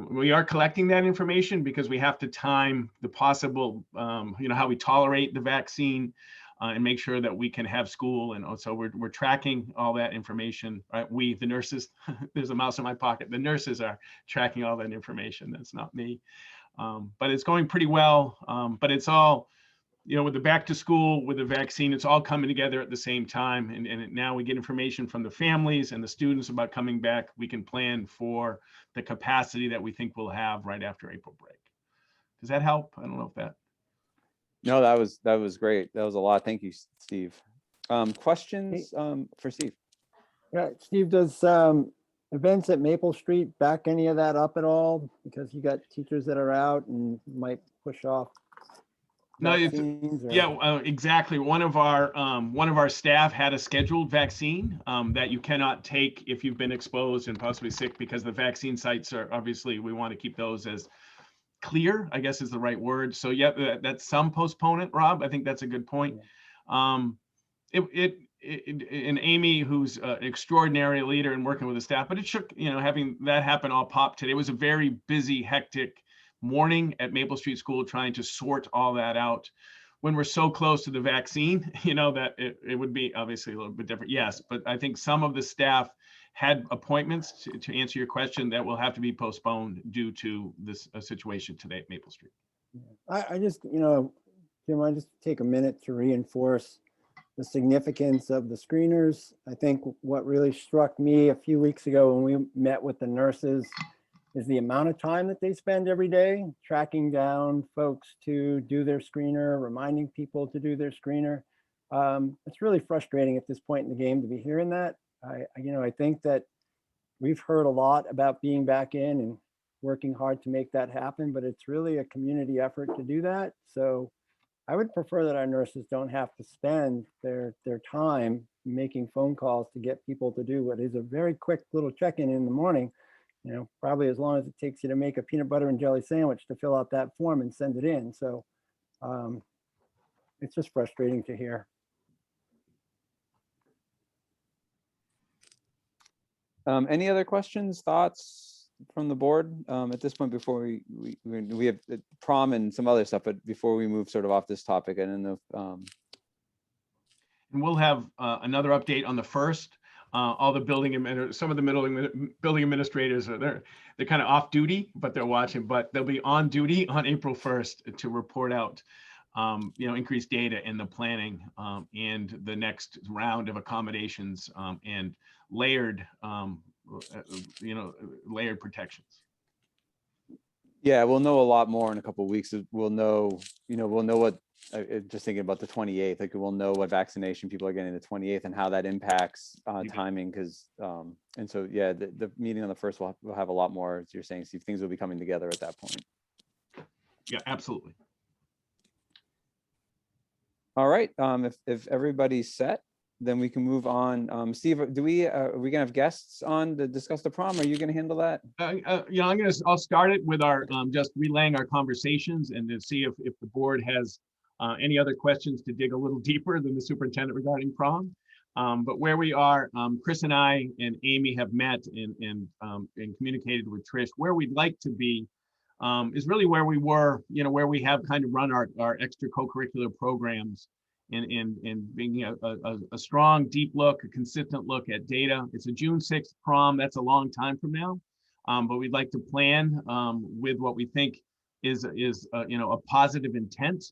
Speaker 1: We are collecting that information because we have to time the possible, how we tolerate the vaccine. And make sure that we can have school. And also we're tracking all that information, right? The nurses, there's a mouse in my pocket. The nurses are tracking all that information. That's not me. But it's going pretty well. But it's all, with the back to school, with the vaccine, it's all coming together at the same time. And now we get information from the families and the students about coming back. We can plan for the capacity that we think we'll have right after April break. Does that help? I don't know if that.
Speaker 2: No, that was great. That was a lot. Thank you, Steve. Questions for Steve?
Speaker 4: Yeah, Steve, does events at Maple Street back any of that up at all? Because you got teachers that are out and might push off
Speaker 1: No, it's,
Speaker 4: vaccines or-
Speaker 1: yeah, exactly. One of our staff had a scheduled vaccine that you cannot take if you've been exposed and possibly sick, because the vaccine sites are obviously, we want to keep those as clear, I guess is the right word. So yeah, that's some postponement, Rob. I think that's a good point. And Amy, who's an extraordinary leader and working with the staff, but it shook, having that happen all pop today. It was a very busy, hectic morning at Maple Street School trying to sort all that out. When we're so close to the vaccine, that it would be obviously a little bit different. Yes, but I think some of the staff had appointments to answer your question that will have to be postponed due to this situation today at Maple Street.
Speaker 4: I just, Jim, I just take a minute to reinforce the significance of the screeners. I think what really struck me a few weeks ago when we met with the nurses is the amount of time that they spend every day tracking down folks to do their screener, reminding people to do their screener. It's really frustrating at this point in the game to be hearing that. I think that we've heard a lot about being back in and working hard to make that happen, but it's really a community effort to do that. So I would prefer that our nurses don't have to spend their time making phone calls to get people to do what is a very quick little check-in in the morning, probably as long as it takes you to make a peanut butter and jelly sandwich to fill out that form and send it in. So it's just frustrating to hear.
Speaker 2: Any other questions, thoughts from the board at this point before we have prom and some other stuff, but before we move sort of off this topic, I don't know.
Speaker 1: And we'll have another update on the first. All the some of the building administrators are there. They're kind of off duty, but they're watching. But they'll be on duty on April 1st to report out, increased data in the planning and the next round of accommodations and layered, layered protections.
Speaker 2: Yeah, we'll know a lot more in a couple of weeks. We'll know what. Just thinking about the 28th, like we'll know what vaccination people are getting the 28th and how that impacts timing. Because and so yeah, the meeting on the 1st will have a lot more, as you're saying, Steve. Things will be coming together at that point.
Speaker 1: Yeah, absolutely.
Speaker 2: All right. If everybody's set, then we can move on. Steve, are we gonna have guests on to discuss the prom? Are you gonna handle that?
Speaker 1: I'll start it with our just relaying our conversations and to see if the board has any other questions to dig a little deeper than the superintendent regarding prom. But where we are, Chris and I and Amy have met and communicated with Trish. Where we'd like to be is really where we were, where we have kind of run our extra co-curricular programs and being a strong, deep look, a consistent look at data. It's a June 6th prom. That's a long time from now. But we'd like to plan with what we think is a positive intent.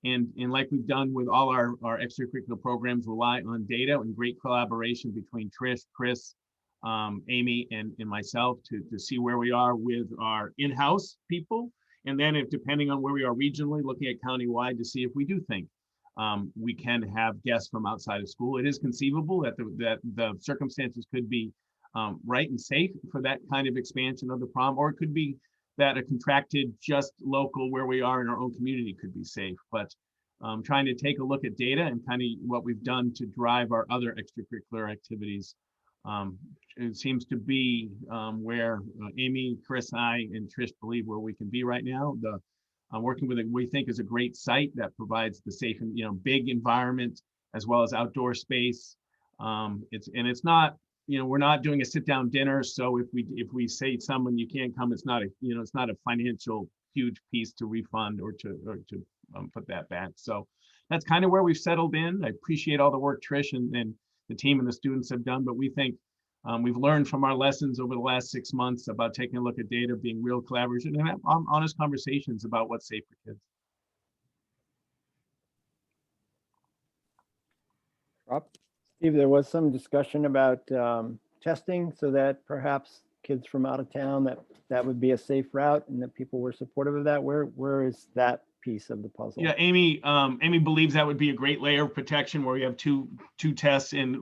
Speaker 1: And like we've done with all our extracurricular programs, rely on data and great collaboration between Trish, Chris, Amy, and myself to see where we are with our in-house people. And then if depending on where we are regionally, looking at countywide to see if we do think we can have guests from outside of school. It is conceivable that the circumstances could be right and safe for that kind of expansion of the prom, or it could be that a contracted just local where we are in our own community could be safe. But trying to take a look at data and kind of what we've done to drive our other extracurricular activities. It seems to be where Amy, Chris, I, and Trish believe where we can be right now. Working with we think is a great site that provides the safe and big environment as well as outdoor space. It's not we're not doing a sit down dinner. So if we say someone you can't come, it's not a financial huge piece to refund or to put that back. So that's kind of where we've settled in. I appreciate all the work Trish and the team and the students have done, but we think we've learned from our lessons over the last 6 months about taking a look at data, being real collaboration, and have honest conversations about what's safe for kids.
Speaker 2: Rob?
Speaker 4: Steve, there was some discussion about testing so that perhaps kids from out of town, that would be a safe route and that people were supportive of that. Where is that piece of the puzzle.
Speaker 1: Yeah, Amy believes that would be a great layer of protection where we have two tests and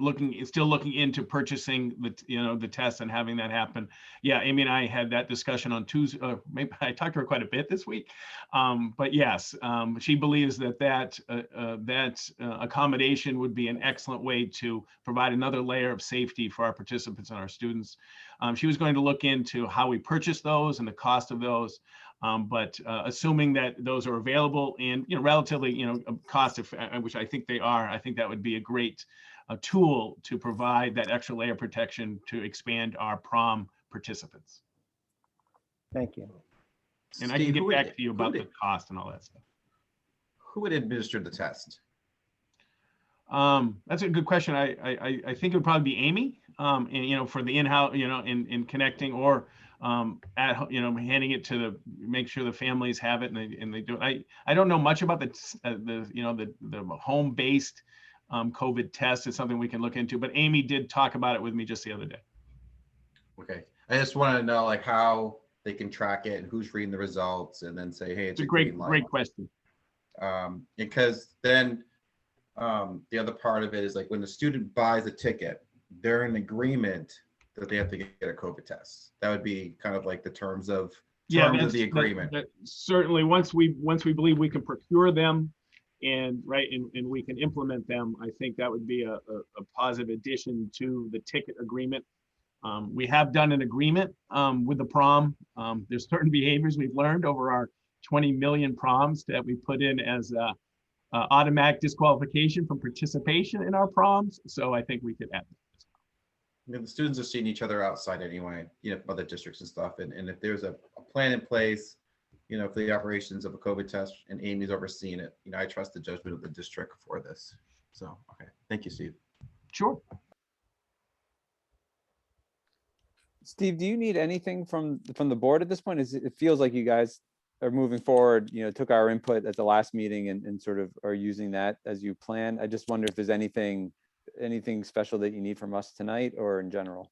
Speaker 1: still looking into purchasing the tests and having that happen. Yeah, Amy and I had that discussion on Tuesday. Maybe I talked to her quite a bit this week, but yes, she believes that accommodation would be an excellent way to provide another layer of safety for our participants and our students. She was going to look into how we purchase those and the cost of those. But assuming that those are available and relatively cost effective, which I think they are, I think that would be a great tool to provide that extra layer of protection to expand our prom participants.
Speaker 4: Thank you.
Speaker 1: And I can get back to you about the cost and all that stuff.
Speaker 6: Who would administer the test?
Speaker 1: That's a good question. I think it would probably be Amy, and for the in-house, in connecting or handing it to make sure the families have it and they do it. I don't know much about the home-based COVID test. It's something we can look into, but Amy did talk about it with me just the other day.
Speaker 6: Okay, I just want to know like how they can track it and who's reading the results and then say, hey, it's a
Speaker 1: great
Speaker 6: green light.
Speaker 1: Question.
Speaker 6: Because then the other part of it is like when the student buys a ticket, they're in agreement that they have to get a COVID test. That would be kind of like the terms of the agreement.
Speaker 1: Certainly, once we believe we can procure them and we can implement them, I think that would be a positive addition to the ticket agreement. We have done an agreement with the prom. There's certain behaviors we've learned over our 20 million proms that we put in as automatic disqualification from participation in our proms. So I think we could add that.
Speaker 6: I mean, the students are seeing each other outside anyway, other districts and stuff. And if there's a plan in place, for the operations of a COVID test and Amy's overseeing it, I trust the judgment of the district for this. So, okay. Thank you, Steve.
Speaker 1: Sure.
Speaker 2: Steve, do you need anything from the board at this point? It feels like you guys are moving forward, took our input at the last meeting and sort of are using that as you plan. I just wonder if there's anything special that you need from us tonight or in general.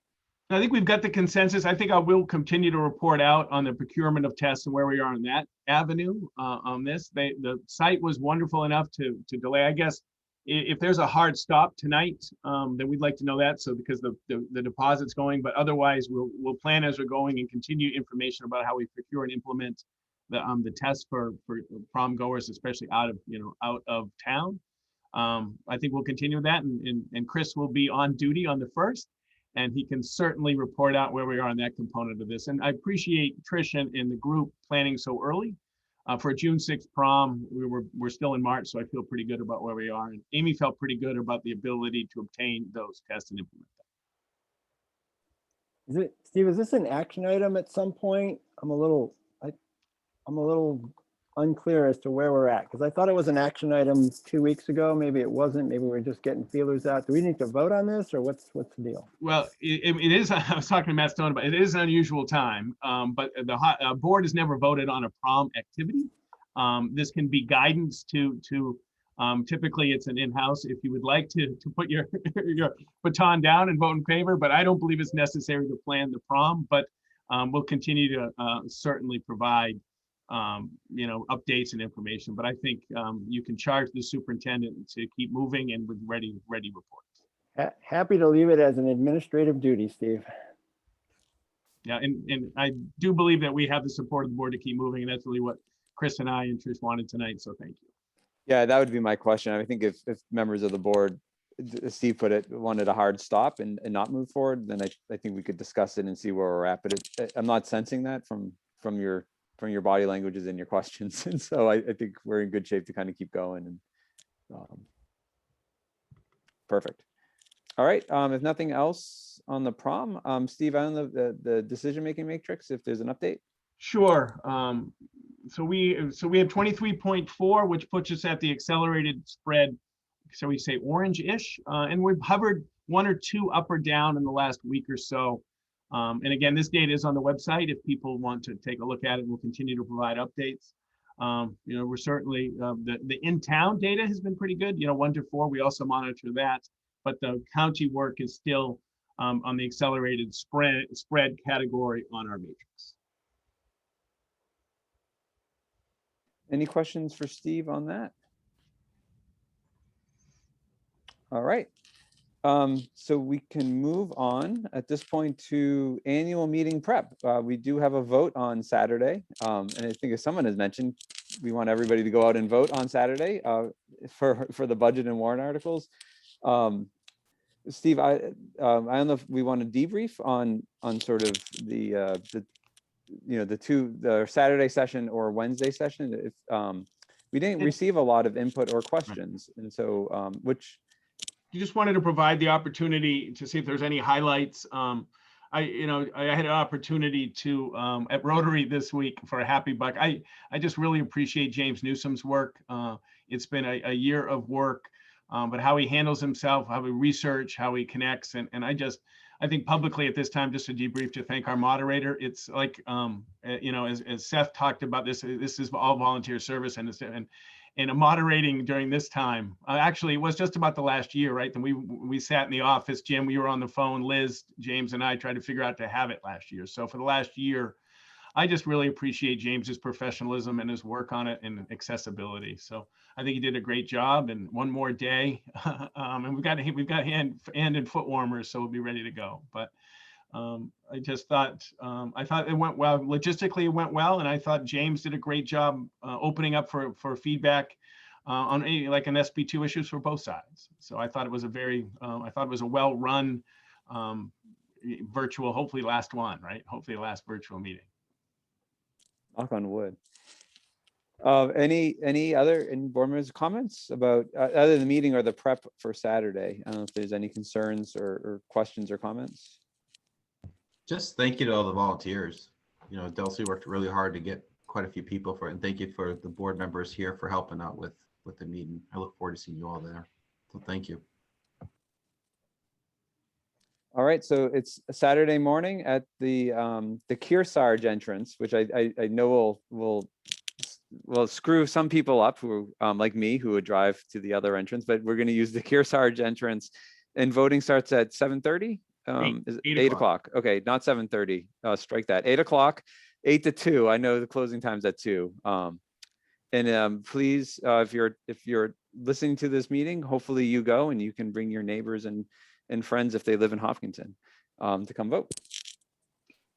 Speaker 1: I think we've got the consensus. I think I will continue to report out on the procurement of tests and where we are on that avenue on this. The site was wonderful enough to delay. I guess if there's a hard stop tonight, then we'd like to know that. So because the deposit's going, but otherwise we'll plan as we're going and continue information about how we procure and implement the tests for prom goers, especially out of town. I think we'll continue that, and Chris will be on duty on the 1st, and he can certainly report out where we are on that component of this. And I appreciate Trish and the group planning so early. For June 6th prom, we're still in March, so I feel pretty good about where we are. And Amy felt pretty good about the ability to obtain those tests and implement them.
Speaker 4: Steve, is this an action item at some point? I'm a little unclear as to where we're at, because I thought it was an action item 2 weeks ago. Maybe it wasn't. Maybe we're just getting feelers out. Do we need to vote on this, or what's the deal?
Speaker 1: Well, it is. I was talking to Matt Stone about it. It is an unusual time, but the board has never voted on a prom activity. This can be guidance to typically it's an in-house. If you would like to put your baton down and vote in favor, but I don't believe it's necessary to plan the prom. But we'll continue to certainly provide updates and information, but I think you can charge the superintendent to keep moving and with ready reports.
Speaker 4: Happy to leave it as an administrative duty, Steve.
Speaker 1: Yeah, and I do believe that we have the support of the board to keep moving, and that's really what Chris and I and Trish wanted tonight, so thank you.
Speaker 2: Yeah, that would be my question. I think if members of the board, as Steve put it, wanted a hard stop and not move forward, then I think we could discuss it and see where we're at, but I'm not sensing that from your body languages and your questions. And so I think we're in good shape to kind of keep going. And perfect. All right. If nothing else on the prom, Steve, I don't know the decision-making matrix, if there's an update.
Speaker 1: Sure. So we have 23.4, which puts us at the accelerated spread, so we say orange-ish, and we've hovered 1 or 2 up or down in the last week or so. And again, this data is on the website if people want to take a look at it. We'll continue to provide updates. We're certainly, the in-town data has been pretty good, 1 to 4, we also monitor that, but the county work is still on the accelerated spread category on our matrix.
Speaker 2: Any questions for Steve on that? All right. So we can move on at this point to annual meeting prep. We do have a vote on Saturday. And I think as someone has mentioned, we want everybody to go out and vote on Saturday for the budget and warrant articles. Steve, I don't know if we want to debrief on sort of the Saturday session or Wednesday session. If we didn't receive a lot of input or questions, and so which
Speaker 1: You just wanted to provide the opportunity to see if there's any highlights. I had an opportunity to at Rotary this week for a happy buck. I just really appreciate James Newsom's work. It's been a year of work, but how he handles himself, how he research, how he connects, and I think publicly at this time, just a debrief to thank our moderator. It's like as Seth talked about, this is all volunteer service, and moderating during this time. Actually, it was just about the last year, right? Then we sat in the office, Jim, we were on the phone, Liz, James, and I tried to figure out to have it last year. So for the last year, I just really appreciate James's professionalism and his work on it and accessibility. So I think he did a great job. And one more day, and we've got hand and foot warmers, so we'll be ready to go. But I just thought it went well. Logistically, it went well, and I thought James did a great job opening up for feedback on an SB2 issues for both sides. So I thought it was a well-run virtual, hopefully last one, right? Hopefully the last virtual meeting.
Speaker 2: Knock on wood. Any other board members' comments about other than the meeting or the prep for Saturday? I don't know if there's any concerns or questions or comments.
Speaker 6: Just thank you to all the volunteers. Delsey worked really hard to get quite a few people for it, and thank you for the board members here for helping out with the meeting. I look forward to seeing you all there. So thank you.
Speaker 2: All right, so it's a Saturday morning at the Kearsarge entrance, which I know will screw some people up who like me who would drive to the other entrance, but we're going to use the Kearsarge entrance, and voting starts at 7:30. Is 8 o'clock? Okay, not 7:30. Strike that. 8 o'clock, 8 to 2. I know the closing time's at 2. And please, if you're listening to this meeting, hopefully you go and you can bring your neighbors and friends if they live in Hopkinton to come vote.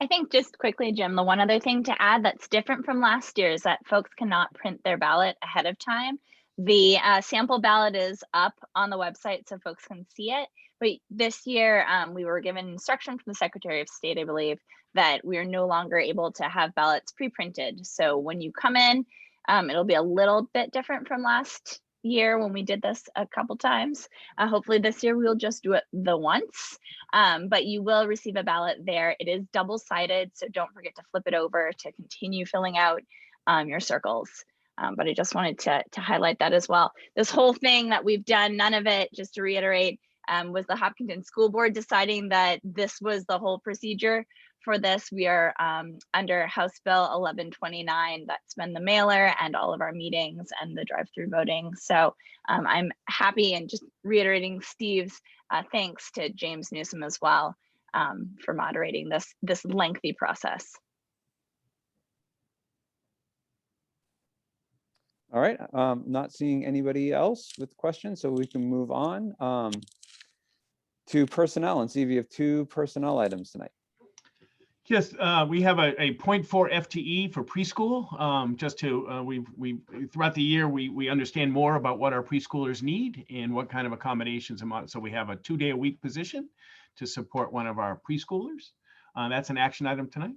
Speaker 5: I think just quickly, Jim, the one other thing to add that's different from last year is that folks cannot print their ballot ahead of time. The sample ballot is up on the website so folks can see it. But this year, we were given instruction from the Secretary of State, I believe, that we are no longer able to have ballots pre-printed. So when you come in, it'll be a little bit different from last year when we did this a couple times. Hopefully this year we'll just do it the once, but you will receive a ballot there. It is double-sided, so don't forget to flip it over to continue filling out your circles. But I just wanted to highlight that as well. This whole thing that we've done, none of it, just to reiterate, was the Hopkinton School Board deciding that this was the whole procedure for this. We are under House Bill 1129. That's been the mailer and all of our meetings and the drive-through voting. So I'm happy, and just reiterating Steve's thanks to James Newsom as well for moderating this lengthy process.
Speaker 2: All right, not seeing anybody else with questions, so we can move on to personnel and see if you have 2 personnel items tonight.
Speaker 1: Yes, we have a 0.4 FTE for preschool. Just to we throughout the year we understand more about what our preschoolers need and what kind of accommodations. So we have a 2-day-a-week position to support one of our preschoolers. That's an action item tonight.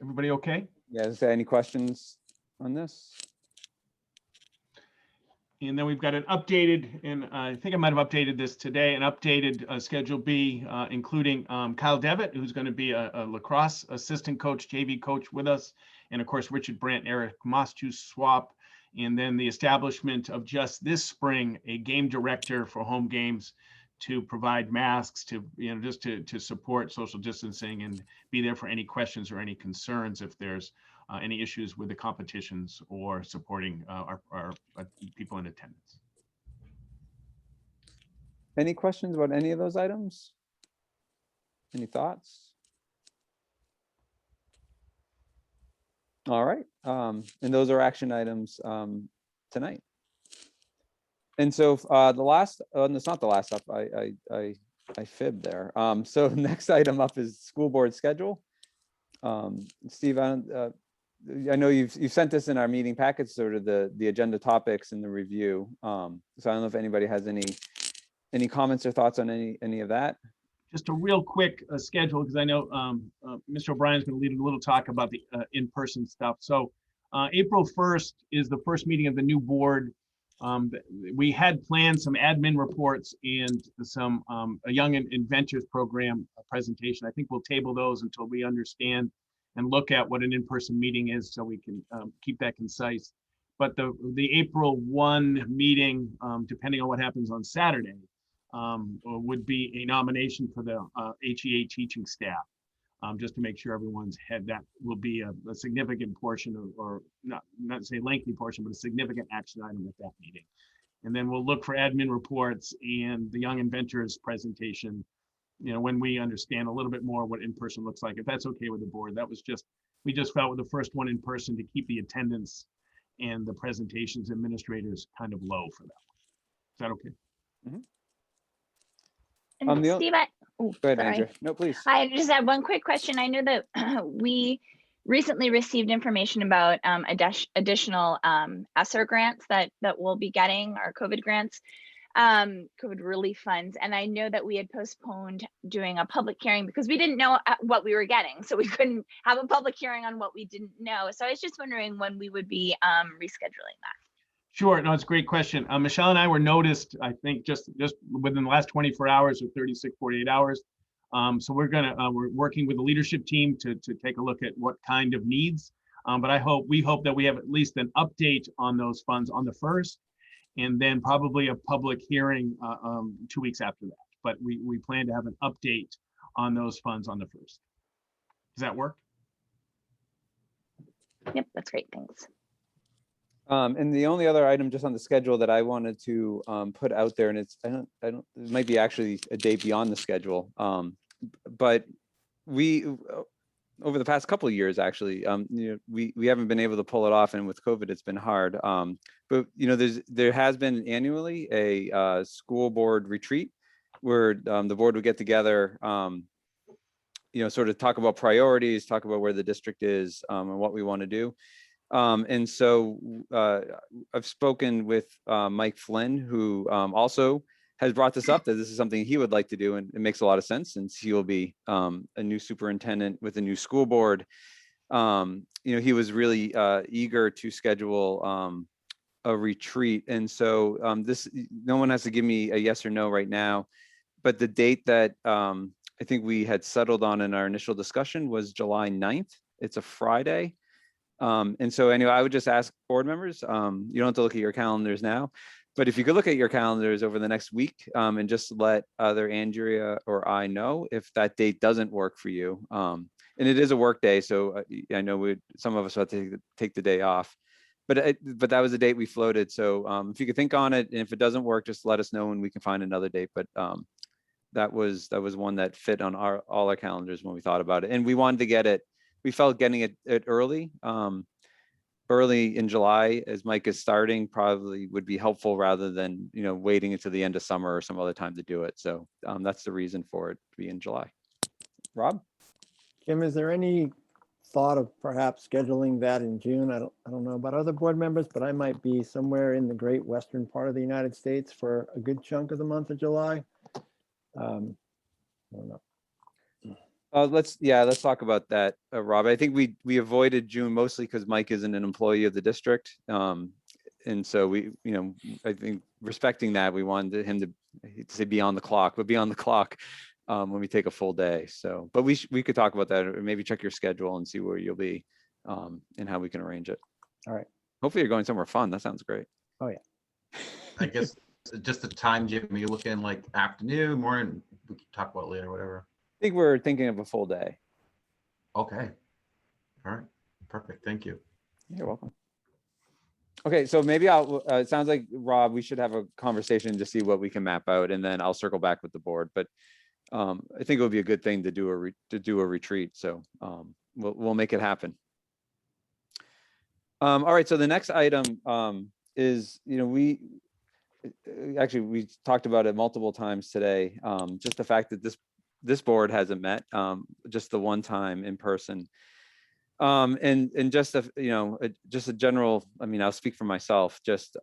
Speaker 1: Everybody okay?
Speaker 2: Yeah, is there any questions on this?
Speaker 1: And then we've got an updated, and I think I might have updated this today, an updated Schedule B, including Kyle Devitt, who's going to be a lacrosse assistant coach, JV coach with us. And of course, Richard Brandt, Eric Mostu swap. And then the establishment of just this spring, a game director for home games to provide masks, to, just to support social distancing and be there for any questions or any concerns if there's any issues with the competitions or supporting our people in attendance.
Speaker 2: Any questions about any of those items? Any thoughts? All right, and those are action items tonight. And so the last, it's not the last up, I fibbed there. So next item up is school board schedule. Steve, I know you've sent this in our meeting packets, sort of the agenda topics and the review. So I don't know if anybody has any comments or thoughts on any of that.
Speaker 1: Just a real quick schedule, because I know Mr. O'Brien's going to lead a little talk about the in-person stuff. So April 1st is the first meeting of the new board. We had planned some admin reports and some a Young Inventors Program presentation. I think we'll table those until we understand and look at what an in-person meeting is, so we can keep that concise. But the April 1 meeting, depending on what happens on Saturday, would be a nomination for the HEA teaching staff, just to make sure everyone's had. That will be a significant portion of, or not to say lengthy portion, but a significant action item at that meeting. And then we'll look for admin reports and the Young Inventors presentation, when we understand a little bit more what in-person looks like, if that's okay with the board. That was just, we just felt with the first one in person to keep the attendance and the presentations administrators kind of low for that one. Is that okay?
Speaker 2: Mm-hmm.
Speaker 5: And
Speaker 2: the o-
Speaker 5: Steve,
Speaker 2: Go ahead,
Speaker 5: sorry.
Speaker 2: Andrea. No, please.
Speaker 5: I just have one quick question. I know that we recently received information about additional ESSER grants that we'll be getting, our COVID grants, COVID relief funds. And I know that we had postponed doing a public hearing because we didn't know what we were getting. So we couldn't have a public hearing on what we didn't know. So I was just wondering when we would be rescheduling that.
Speaker 1: Sure. No, it's a great question. Michelle and I were noticed, I think, just within the last 24 hours or 36, 48 hours. So we're working with the leadership team to take a look at what kind of needs. But we hope that we have at least an update on those funds on the 1st, and then probably a public hearing 2 weeks after that. But we plan to have an update on those funds on the 1st. Does that work?
Speaker 5: Yep, that's great. Thanks.
Speaker 2: And the only other item just on the schedule that I wanted to put out there, and it might be actually a day beyond the schedule, but we over the past couple of years, actually, we haven't been able to pull it off, and with COVID, it's been hard. But there has been annually a school board retreat where the board would get together, sort of talk about priorities, talk about where the district is, and what we want to do. And so I've spoken with Mike Flynn, who also has brought this up, that this is something he would like to do, and it makes a lot of sense since he will be a new superintendent with a new school board. He was really eager to schedule a retreat, and so no one has to give me a yes or no right now, but the date that I think we had settled on in our initial discussion was July 9th. It's a Friday. And so anyway, I would just ask board members, you don't have to look at your calendars now, but if you could look at your calendars over the next week and just let either Andrea or I know if that date doesn't work for you. And it is a work day, so I know some of us have to take the day off, but that was the date we floated. So if you could think on it, and if it doesn't work, just let us know and we can find another date. But that was one that fit on all our calendars when we thought about it, and we wanted to get it. We felt getting it early in July, as Mike is starting, probably would be helpful rather than waiting until the end of summer or some other time to do it. So that's the reason for it to be in July. Rob?
Speaker 4: Kim, is there any thought of perhaps scheduling that in June? I don't know about other board members, but I might be somewhere in the great western part of the United States for a good chunk of the month of July. I don't know.
Speaker 2: Let's talk about that, Rob. I think we avoided June mostly because Mike isn't an employee of the district, and so I think respecting that, we wanted him to say be on the clock, but be on the clock when we take a full day. So, but we could talk about that, or maybe check your schedule and see where you'll be and how we can arrange it.
Speaker 4: All right.
Speaker 2: Hopefully, you're going somewhere fun. That sounds great.
Speaker 4: Oh yeah.
Speaker 6: I guess just the time, Jim. Are you looking like afternoon, morning? We can talk about it later, whatever.
Speaker 2: I think we're thinking of a full day.
Speaker 6: Okay. All right. Perfect. Thank you.
Speaker 2: You're welcome. Okay, so maybe it sounds like, Rob, we should have a conversation to see what we can map out, and then I'll circle back with the board. But I think it would be a good thing to do a retreat. So we'll make it happen. All right, so the next item is, we actually, we talked about it multiple times today. Just the fact that this board hasn't met, just the one time in person. And just just a general, I'll speak for myself, just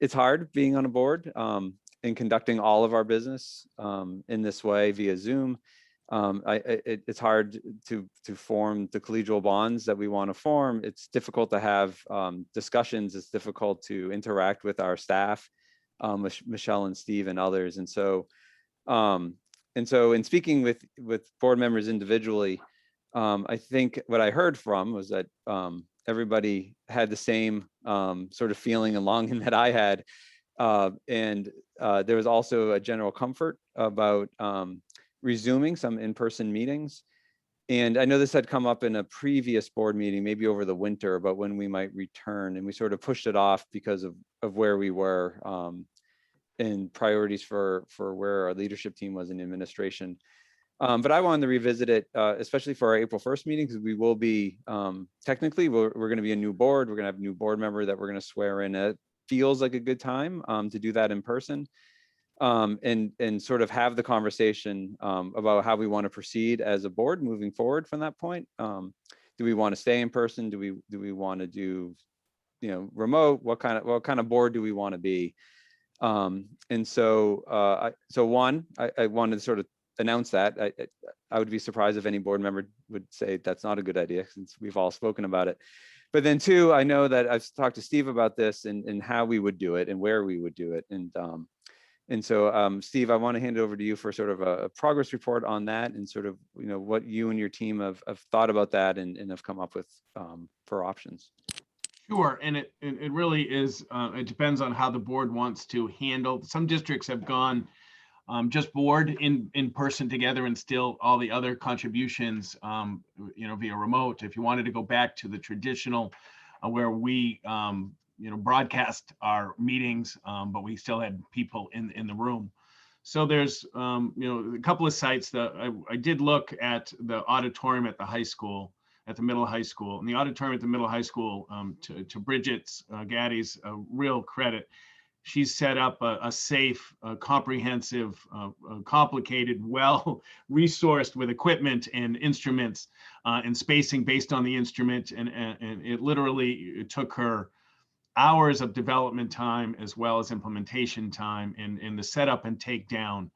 Speaker 2: it's hard being on a board and conducting all of our business in this way via Zoom. It's hard to form the collegial bonds that we want to form. It's difficult to have discussions. It's difficult to interact with our staff, Michelle and Steve and others. And so in speaking with board members individually, I think what I heard from was that everybody had the same sort of feeling and longing that I had. And there was also a general comfort about resuming some in-person meetings. And I know this had come up in a previous board meeting, maybe over the winter, about when we might return. And we sort of pushed it off because of where we were and priorities for where our leadership team was in administration. But I wanted to revisit it, especially for our April 1st meeting, because we will be, technically, we're going to be a new board. We're going to have a new board member that we're going to swear in. It feels like a good time to do that in person and sort of have the conversation about how we want to proceed as a board moving forward from that point. Do we want to stay in person? Do we want to do, remote? What kind of board do we want to be? And so, I wanted to sort of announce that. I would be surprised if any board member would say that's not a good idea, since we've all spoken about it. But then two, I know that I've talked to Steve about this and how we would do it and where we would do it. And so, Steve, I want to hand it over to you for sort of a progress report on that and sort of, what you and your team have thought about that and have come up with for options.
Speaker 1: Sure, and it really is, it depends on how the board wants to handle. Some districts have gone just board in person together and still all the other contributions, via remote. If you wanted to go back to the traditional where we, broadcast our meetings, but we still had people in the room. So there's, a couple of sites that I did look at the auditorium at the high school, at the middle high school, and the auditorium at the middle high school, to Bridget's Gaddy's real credit. She's set up a safe, comprehensive, complicated, well-resourced with equipment and instruments and spacing based on the instrument. And it literally took her hours of development time as well as implementation time, and the setup and takedown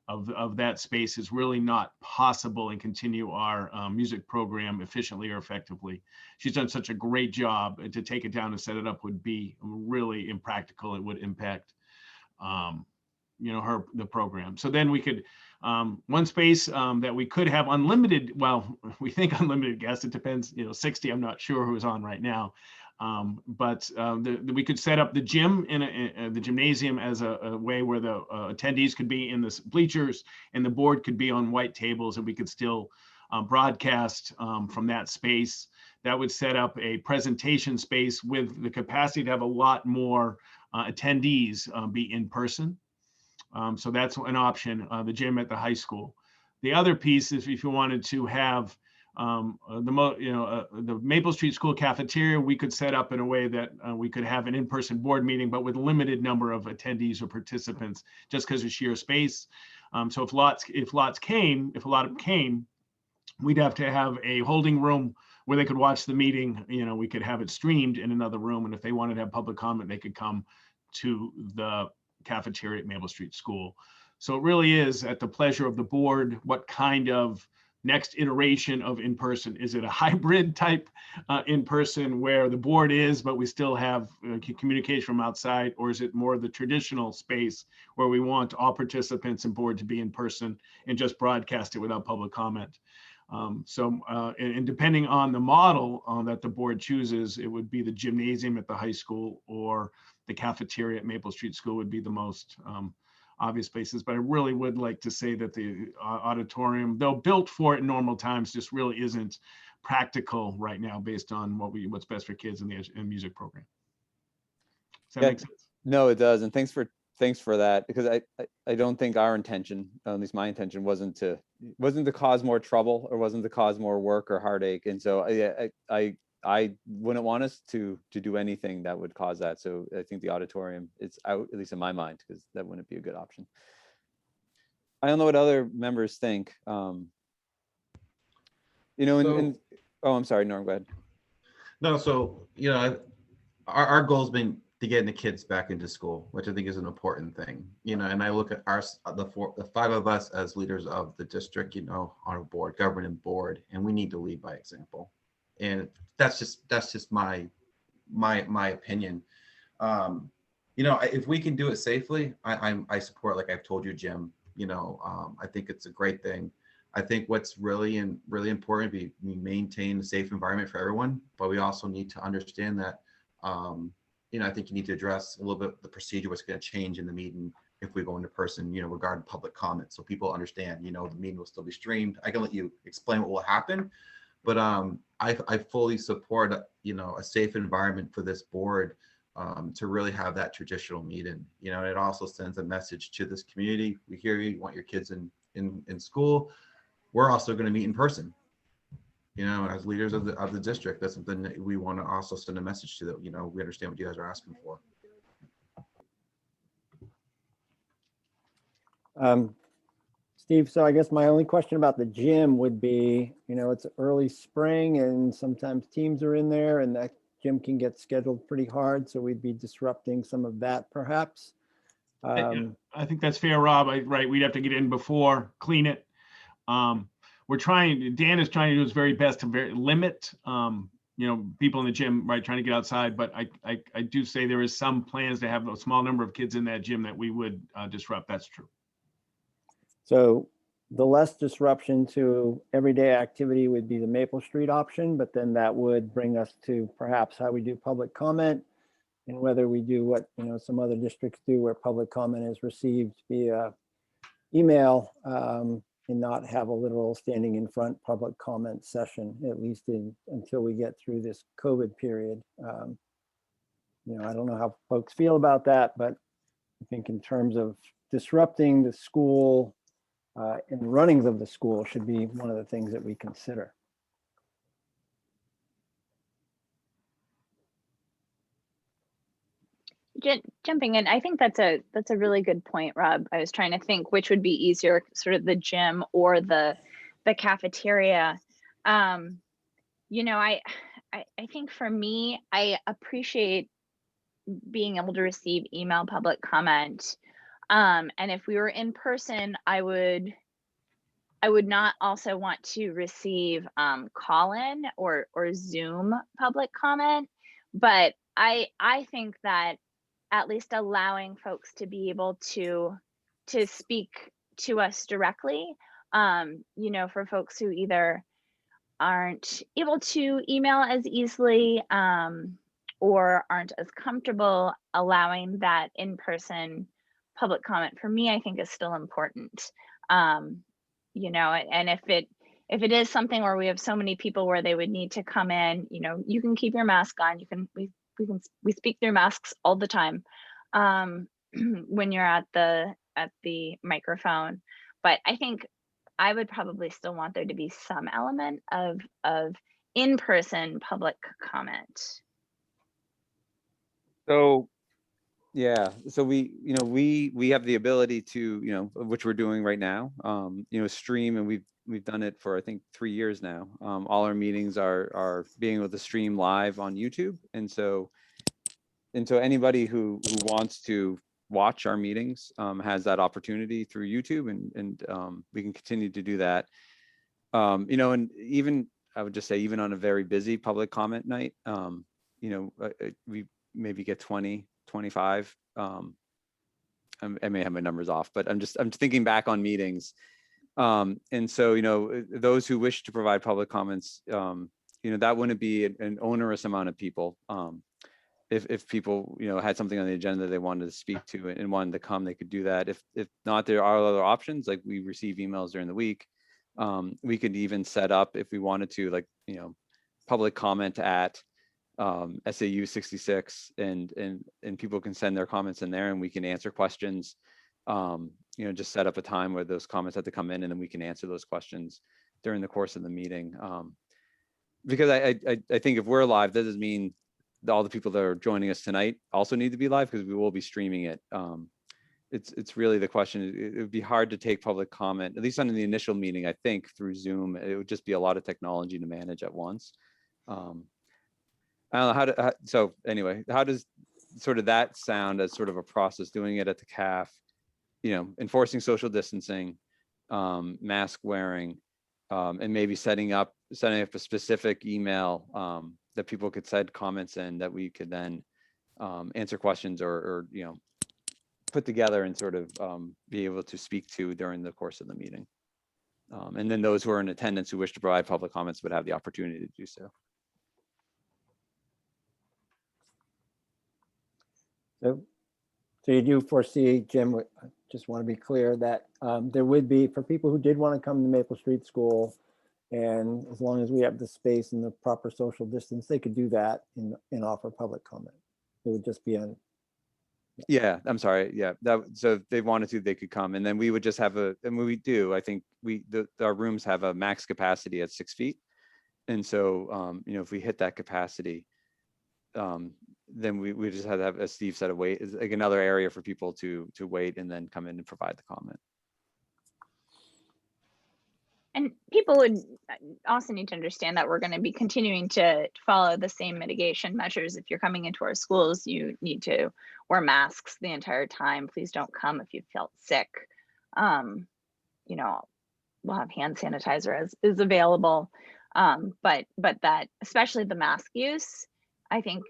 Speaker 1: of that space is really not possible and continue our music program efficiently or effectively. She's done such a great job. To take it down and set it up would be really impractical. It would impact the program. So then we could, one space that we could have unlimited, well, we think unlimited guests, it depends, 60, I'm not sure who's on right now. But we could set up the gym in the gymnasium as a way where the attendees could be in the bleachers and the board could be on white tables, and we could still broadcast from that space. That would set up a presentation space with the capacity to have a lot more attendees be in person. So that's an option, the gym at the high school. The other piece is if you wanted to have the Maple Street School cafeteria, we could set up in a way that we could have an in-person board meeting, but with a limited number of attendees or participants, just because of sheer space. So if a lot came, we'd have to have a holding room where they could watch the meeting. We could have it streamed in another room, and if they wanted to have public comment, they could come to the cafeteria at Maple Street School. So it really is at the pleasure of the board what kind of next iteration of in-person. Is it a hybrid type in-person where the board is, but we still have communication from outside, or is it more the traditional space where we want all participants and board to be in person and just broadcast it without public comment? And depending on the model that the board chooses, it would be the gymnasium at the high school or the cafeteria at Maple Street School would be the most obvious places. But I really would like to say that the auditorium, though built for it in normal times, just really isn't practical right now based on what's best for kids in the music program. Does that make sense?
Speaker 2: No, it does. And thanks for that, because I don't think our intention, at least my intention, wasn't to cause more trouble or wasn't to cause more work or heartache. And so I I wouldn't want us to do anything that would cause that. So I think the auditorium is out, at least in my mind, because that wouldn't be a good option. I don't know what other members think. You know,
Speaker 6: So-
Speaker 2: oh, I'm sorry, Norm, go ahead.
Speaker 6: No, so, you know, our goal's been to get the kids back into school, which I think is an important thing, you know, and I look at the five of us as leaders of the district, you know, on a board, governing board, and we need to lead by example. And that's just my opinion. You know, if we can do it safely, I support, like I've told you, Jim, you know, I think it's a great thing. I think what's really important, we maintain a safe environment for everyone, but we also need to understand that, you know, I think you need to address a little bit the procedure, what's going to change in the meeting if we go into person, you know, regarding public comment. So people understand, you know, the meeting will still be streamed. I can let you explain what will happen, but I fully support, you know, a safe environment for this board to really have that traditional meeting. You know, it also sends a message to this community. We hear you want your kids in school. We're also going to meet in person. You know, as leaders of the district, that's something that we want to also send a message to, that, you know, we understand what you guys are asking for.
Speaker 4: Steve, so I guess my only question about the gym would be, you know, it's early spring and sometimes teams are in there and that gym can get scheduled pretty hard. So we'd be disrupting some of that perhaps.
Speaker 1: I think that's fair, Rob. Right, we'd have to get in before, clean it. Dan is trying to do his very best to limit, you know, people in the gym, right, trying to get outside. But I do say there is some plans to have a small number of kids in that gym that we would disrupt. That's true.
Speaker 4: So the less disruption to everyday activity would be the Maple Street option, but then that would bring us to perhaps how we do public comment and whether we do what, you know, some other districts do where public comment is received via email, and not have a literal standing in front public comment session, at least until we get through this COVID period. You know, I don't know how folks feel about that, but I think in terms of disrupting the school and the runnings of the school should be one of the things that we consider.
Speaker 5: Jumping in, I think that's a really good point, Rob. I was trying to think which would be easier, sort of the gym or the cafeteria. You know, I think for me, I appreciate being able to receive email public comment. And if we were in person, I would not also want to receive call-in or Zoom public comment. But I think that at least allowing folks to be able to speak to us directly, you know, for folks who either aren't able to email as easily or aren't as comfortable, allowing that in-person public comment for me, I think is still important. You know, and if it is something where we have so many people where they would need to come in, you know, you can keep your mask on. We speak through masks all the time when you're at the microphone. But I think I would probably still want there to be some element of in-person public comment.
Speaker 2: So yeah, so we have the ability to, you know, which we're doing right now, you know, stream, and we've done it for I think 3 years now. All our meetings are being able to stream live on YouTube, and so anybody who wants to watch our meetings has that opportunity through YouTube, and we can continue to do that. You know, and even I would just say even on a very busy public comment night, you know, we maybe get 20, 25. I may have my numbers off, but I'm thinking back on meetings. And so, you know, those who wish to provide public comments, you know, that wouldn't be an onerous amount of people. If people, you know, had something on the agenda they wanted to speak to and wanted to come, they could do that. If not, there are other options. Like we receive emails during the week. We could even set up, if we wanted to, like, you know, public comment at SAU 66, and people can send their comments in there and we can answer questions. You know, just set up a time where those comments have to come in and then we can answer those questions during the course of the meeting. because I think if we're live, that doesn't mean that all the people that are joining us tonight also need to be live, because we will be streaming it. It's really the question. It would be hard to take public comment, at least on the initial meeting, I think, through Zoom. It would just be a lot of technology to manage at once. I don't know so anyway, how does sort of that sound as sort of a process, doing it at the CAF, enforcing social distancing, mask wearing, and maybe setting up a specific email that people could send comments in, that we could then answer questions or put together and sort of be able to speak to during the course of the meeting. And then those who are in attendance who wish to provide public comments would have the opportunity to do so.
Speaker 4: So you do foresee, Jim, I just want to be clear that there would be, for people who did want to come to Maple Street School, and as long as we have the space and the proper social distance, they could do that and offer public comment. It would just be on.
Speaker 2: Yeah, I'm sorry. Yeah, so if they wanted to, they could come, and then we would just have and we do, I think our rooms have a max capacity at 6 feet. And so, if we hit that capacity, then we just have to have, as Steve said, like another area for people to wait and then come in and provide the comment.
Speaker 5: And people would also need to understand that we're going to be continuing to follow the same mitigation measures. If you're coming into our schools, you need to wear masks the entire time. Please don't come if you felt sick. We'll have hand sanitizer as is available. But that, especially the mask use, I think,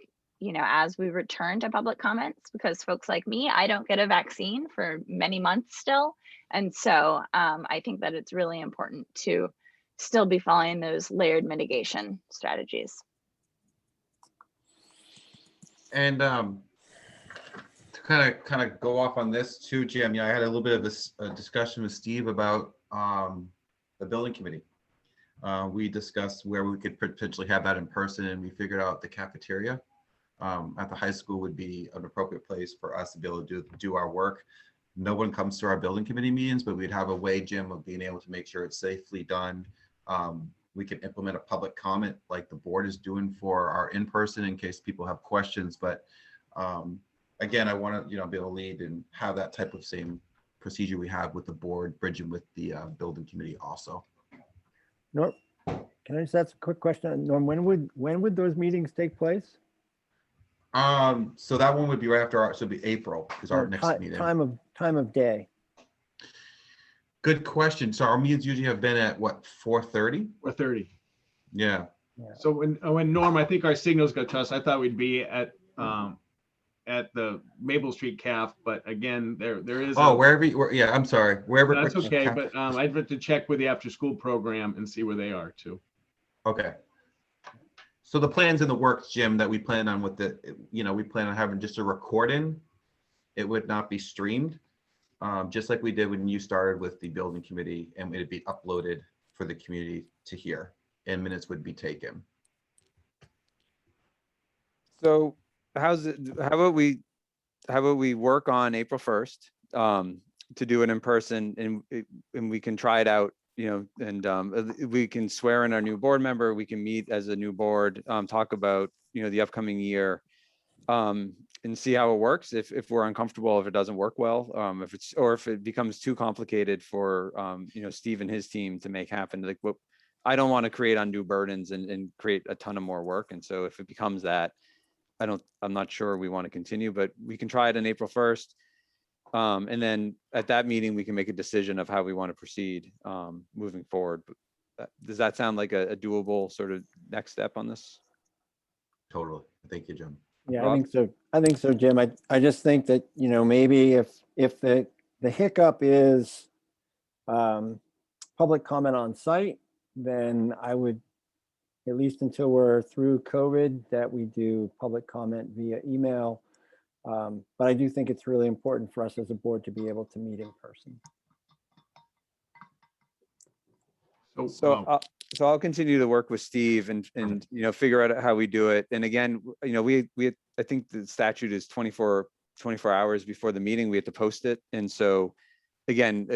Speaker 5: as we return to public comments, because folks like me, I don't get a vaccine for many months still. And so I think that it's really important to still be following those layered mitigation strategies.
Speaker 6: And to kind of go off on this too, Jim, I had a little bit of a discussion with Steve about the building committee. We discussed where we could potentially have that in person, and we figured out the cafeteria at the high school would be an appropriate place for us to be able to do our work. No one comes to our building committee meetings, but we'd have a way, Jim, of being able to make sure it's safely done. We can implement a public comment like the board is doing for our in-person in case people have questions. But again, I want to be able to lead and have that type of same procedure we have with the board, bridging with the building committee also.
Speaker 4: Norm, can I just ask a quick question? Norm, when would those meetings take place?
Speaker 6: So that one would be right after so it'd be April is our next meeting.
Speaker 4: Time of day.
Speaker 6: Good question. So our meetings usually have been at what, 4:30?
Speaker 1: 4:30.
Speaker 6: Yeah.
Speaker 1: So when Norm, I think our signals got to us, I thought we'd be at the Maple Street CAF, but again, there is.
Speaker 6: Yeah, I'm sorry. Wherever.
Speaker 1: That's okay, but I'd have to check with the after school program and see where they are too.
Speaker 6: Okay. So the plans in the works, Jim, that we plan on with we plan on having just a recording. It would not be streamed, just like we did when you started with the building committee, and it'd be uploaded for the community to hear, and minutes would be taken.
Speaker 2: So how about we work on April 1st to do it in person, and we can try it out, and we can swear in our new board member. We can meet as a new board, talk about the upcoming year, and see how it works. If we're uncomfortable, if it doesn't work well, if it becomes too complicated for Steve and his team to make happen. Like, I don't want to create undue burdens and create a ton of more work. And so if it becomes that, I'm not sure we want to continue, but we can try it on April 1st. And then at that meeting, we can make a decision of how we want to proceed moving forward. Does that sound like a doable sort of next step on this?
Speaker 6: Totally. Thank you, Jim.
Speaker 4: Yeah,
Speaker 2: Rob?
Speaker 4: I think so, Jim. I just think that, maybe if the hiccup is public comment on site, then I would, at least until we're through COVID, that we do public comment via email. But I do think it's really important for us as a board to be able to meet in person.
Speaker 2: So I'll continue to work with Steve and figure out how we do it. And again, I think the statute is 24 hours before the meeting, we have to post it. And so again,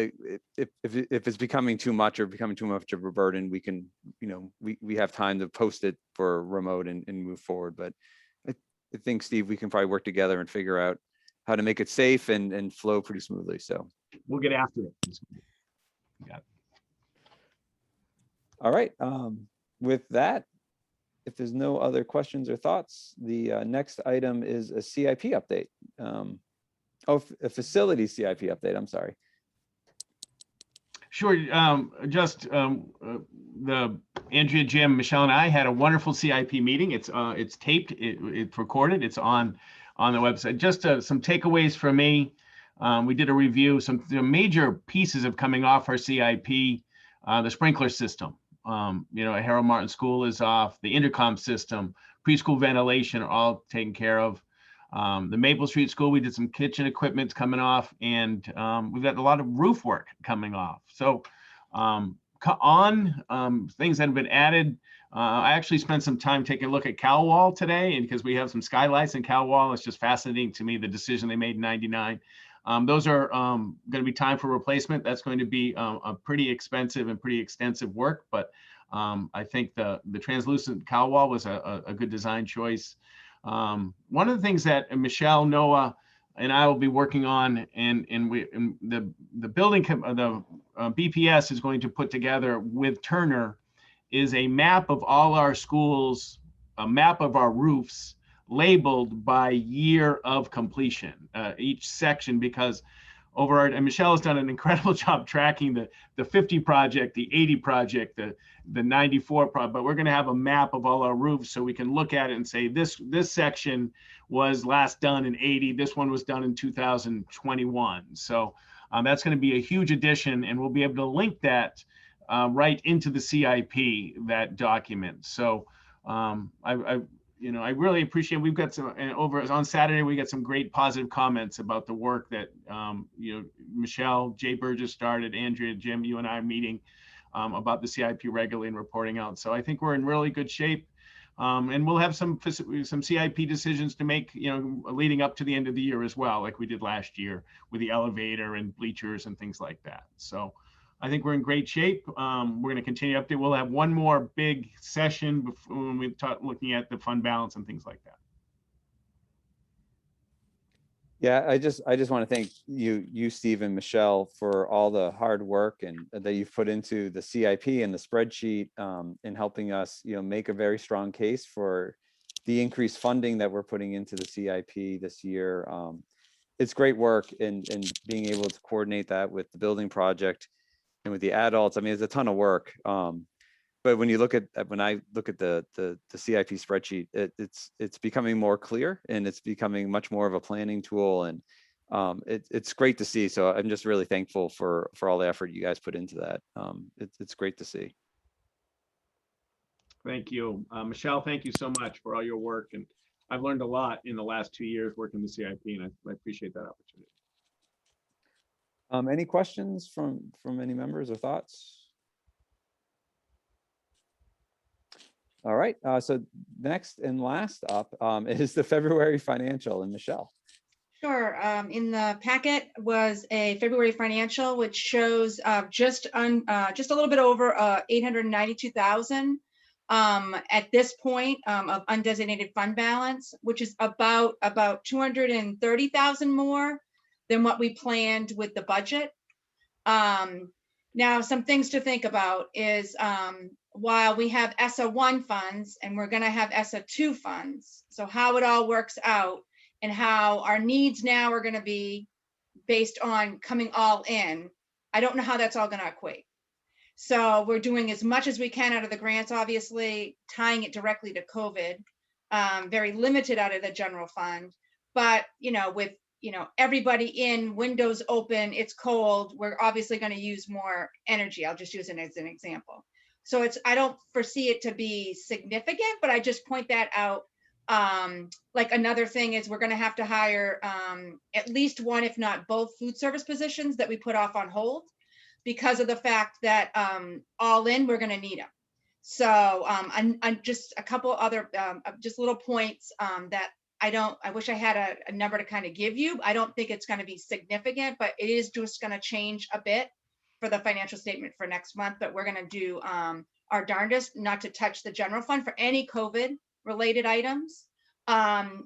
Speaker 2: if it's becoming too much or becoming too much of a burden, we can, we have time to post it for remote and move forward. But I think, Steve, we can probably work together and figure out how to make it safe and flow pretty smoothly. So
Speaker 1: We'll get after it. Yeah.
Speaker 2: all right. With that, if there's no other questions or thoughts, the next item is a CIP update. A facility CIP update, I'm sorry.
Speaker 1: Sure. The Andrea, Jim, Michelle, and I had a wonderful CIP meeting. It's taped, it's recorded, it's on the website. Just some takeaways for me. We did a review. Some major pieces of coming off our CIP. The sprinkler system. Harold Martin School is off. The intercom system, preschool ventilation are all taken care of. The Maple Street School, we did some kitchen equipment coming off, and we've got a lot of roof work coming off. So things that have been added, I actually spent some time taking a look at Cow Wall today, and because we have some skylights in Cow Wall, it's just fascinating to me, the decision they made in '99. Those are going to be time for replacement. That's going to be a pretty expensive and pretty extensive work, but I think the translucent cow wall was a good design choice. One of the things that Michelle, Noah, and I will be working on, and the building, the BPS is going to put together with Turner, is a map of all our schools, a map of our roofs, labeled by year of completion, each section, because and Michelle has done an incredible job tracking the 50 project, the 80 project, the 94 project, but we're going to have a map of all our roofs so we can look at it and say, this section was last done in 80, this one was done in 2021. So that's going to be a huge addition, and we'll be able to link that right into the CIP, that document. So I really appreciate, we've got some, over on Saturday, we got some great positive comments about the work that, Michelle, Jay Burgess started, Andrea, Jim, you and I are meeting about the CIP regularly and reporting out. So I think we're in really good shape. And we'll have some CIP decisions to make, leading up to the end of the year as well, like we did last year with the elevator and bleachers and things like that. So I think we're in great shape. We're going to continue to update. We'll have one more big session before, when we start looking at the fund balance and things like that.
Speaker 2: Yeah, I just want to thank you, Steve and Michelle, for all the hard work and that you've put into the CIP and the spreadsheet in helping us, make a very strong case for the increased funding that we're putting into the CIP this year. It's great work, and being able to coordinate that with the building project and with the adults. I mean, it's a ton of work. But when I look at the CIP spreadsheet, it's becoming more clear, and it's becoming much more of a planning tool, and it's great to see. So I'm just really thankful for all the effort you guys put into that. It's great to see.
Speaker 1: Thank you, Michelle. Thank you so much for all your work, and I've learned a lot in the last 2 years working the CIP, and I appreciate that opportunity.
Speaker 2: Any questions from any members or thoughts? All right, so next and last up is the February financial, and Michelle.
Speaker 10: Sure. In the packet was a February financial, which shows just a little bit over 892,000 at this point of undesignated fund balance, which is about 230,000 more than what we planned with the budget. Now, some things to think about is while we have ESSA 1 funds and we're going to have ESSA 2 funds, so how it all works out and how our needs now are going to be based on coming all in, I don't know how that's all going to equate. So we're doing as much as we can out of the grants, obviously tying it directly to COVID, very limited out of the general fund, but with everybody in, windows open, it's cold, we're obviously going to use more energy. I'll just use it as an example. So I don't foresee it to be significant, but I just point that out. Like another thing is we're going to have to hire at least one, if not both, food service positions that we put off on hold because of the fact that all in, we're going to need them. So I'm just a couple other just little points that I wish I had a number to kind of give you. I don't think it's going to be significant, but it is just going to change a bit for the financial statement for next month. But we're going to do our darndest not to touch the general fund for any COVID related items.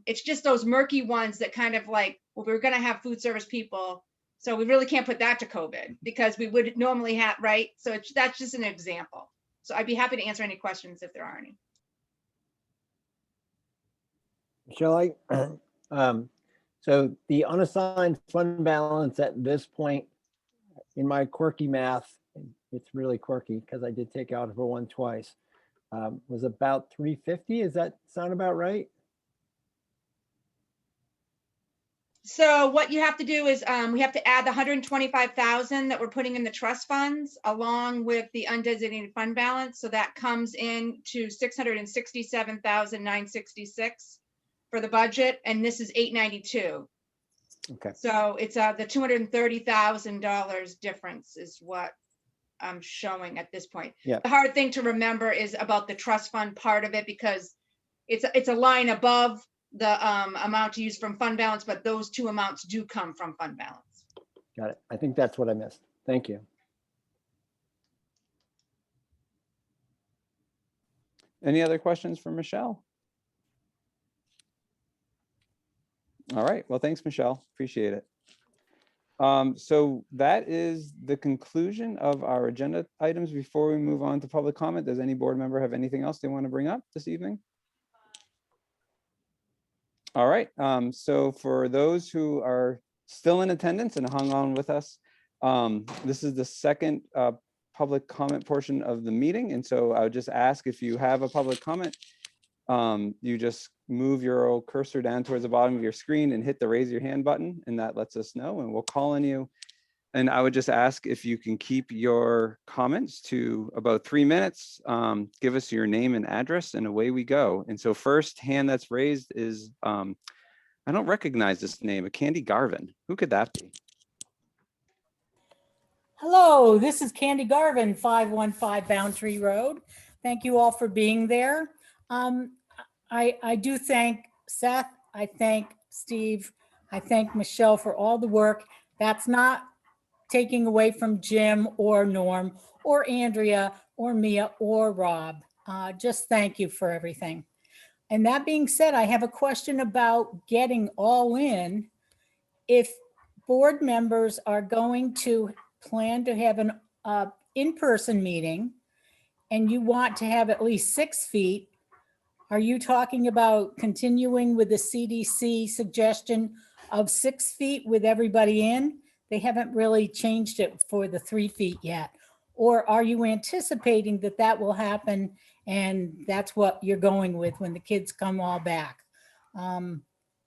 Speaker 10: It's just those murky ones that kind of like, well, we're going to have food service people, so we really can't put that to COVID because we would normally have, right? So that's just an example. So I'd be happy to answer any questions if there are any.
Speaker 4: Shall I? So the unassigned fund balance at this point, in my quirky math, it's really quirky because I did take out for one twice, was about 350. Does that sound about right?
Speaker 10: So what you have to do is we have to add the 125,000 that we're putting in the trust funds along with the undesignated fund balance. So that comes in to 667,966 for the budget, and this is 892.
Speaker 4: Okay.
Speaker 10: So it's the $230,000 difference is what I'm showing at this point.
Speaker 4: Yeah.
Speaker 10: The hard thing to remember is about the trust fund part of it because it's a line above the amount to use from fund balance, but those two amounts do come from fund balance.
Speaker 4: Got it. I think that's what I missed. Thank you.
Speaker 2: Any other questions for Michelle? All right. Well, thanks, Michelle. Appreciate it. So that is the conclusion of our agenda items. Before we move on to public comment, does any board member have anything else they want to bring up this evening? All right. So for those who are still in attendance and hung on with us, this is the second public comment portion of the meeting. And so I would just ask if you have a public comment, you just move your old cursor down towards the bottom of your screen and hit the raise your hand button, and that lets us know and we'll call on you. And I would just ask if you can keep your comments to about 3 minutes, give us your name and address, and away we go. And so first hand that's raised is, I don't recognize this name, Candy Garvin. Who could that be?
Speaker 11: Hello, this is Candy Garvin, 515 Boundary Road. Thank you all for being there. I do thank Seth, I thank Steve, I thank Michelle for all the work. That's not taking away from Jim or Norm or Andrea or Mia or Rob. Just thank you for everything. And that being said, I have a question about getting all in. If board members are going to plan to have an in-person meeting and you want to have at least 6 feet, are you talking about continuing with the CDC suggestion of 6 feet with everybody in? They haven't really changed it for the 3 feet yet. Or are you anticipating that that will happen and that's what you're going with when the kids come all back? You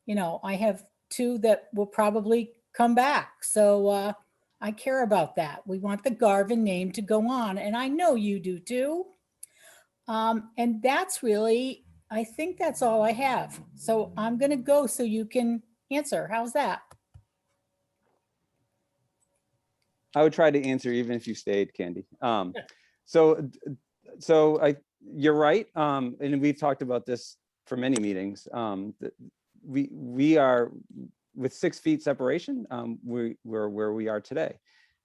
Speaker 11: know, I have 2 that will probably come back. So I care about that. We want the Garvin name to go on, and I know you do too. And that's really, I think that's all I have. So I'm going to go so you can answer. How's that?
Speaker 2: I would try to answer even if you stayed, Candy. You're right. And we've talked about this for many meetings. We are with 6 feet separation. We're where we are today.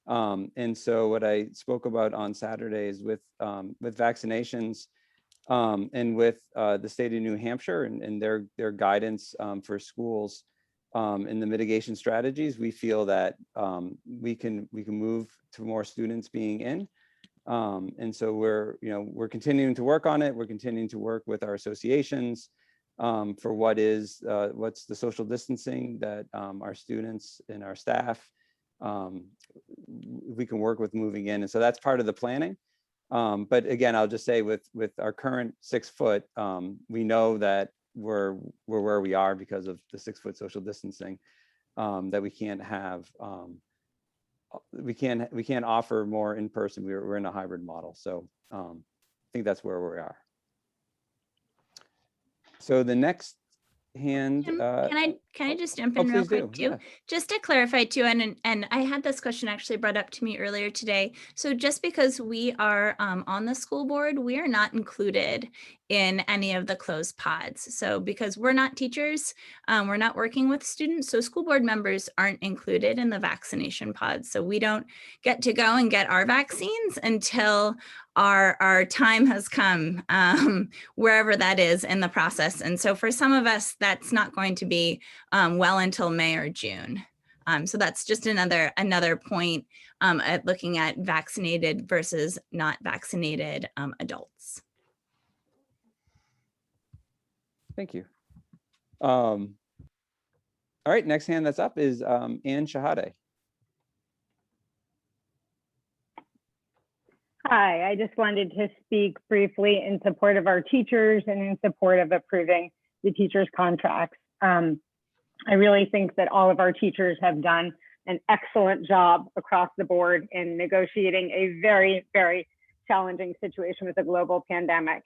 Speaker 2: And so what I spoke about on Saturday is with vaccinations and with the state of New Hampshire and their guidance for schools in the mitigation strategies, we feel that we can move to more students being in. And so we're continuing to work on it. We're continuing to work with our associations for what's the social distancing that our students and our staff we can work with moving in. And so that's part of the planning. But again, I'll just say with our current 6 foot, we know that we're where we are because of the 6 foot social distancing, that we can't have, we can't offer more in person. We're in a hybrid model. So I think that's where we are. So the next hand.
Speaker 5: Can I just jump in real quick too?
Speaker 2: Yeah.
Speaker 5: Just to clarify too, and I had this question actually brought up to me earlier today. So just because we are on the school board, we are not included
Speaker 12: in any of the closed pods. So because we're not teachers, we're not working with students, so school board members aren't included in the vaccination pods. So we don't get to go and get our vaccines until our time has come, wherever that is in the process. And so for some of us, that's not going to be well until May or June. So that's just another point at looking at vaccinated versus not vaccinated adults.
Speaker 2: Thank you. All right, next hand that's up is Ann Shahade.
Speaker 13: Hi, I just wanted to speak briefly in support of our teachers and in support of approving the teachers' contracts. I really think that all of our teachers have done an excellent job across the board in negotiating a very, very challenging situation with a global pandemic.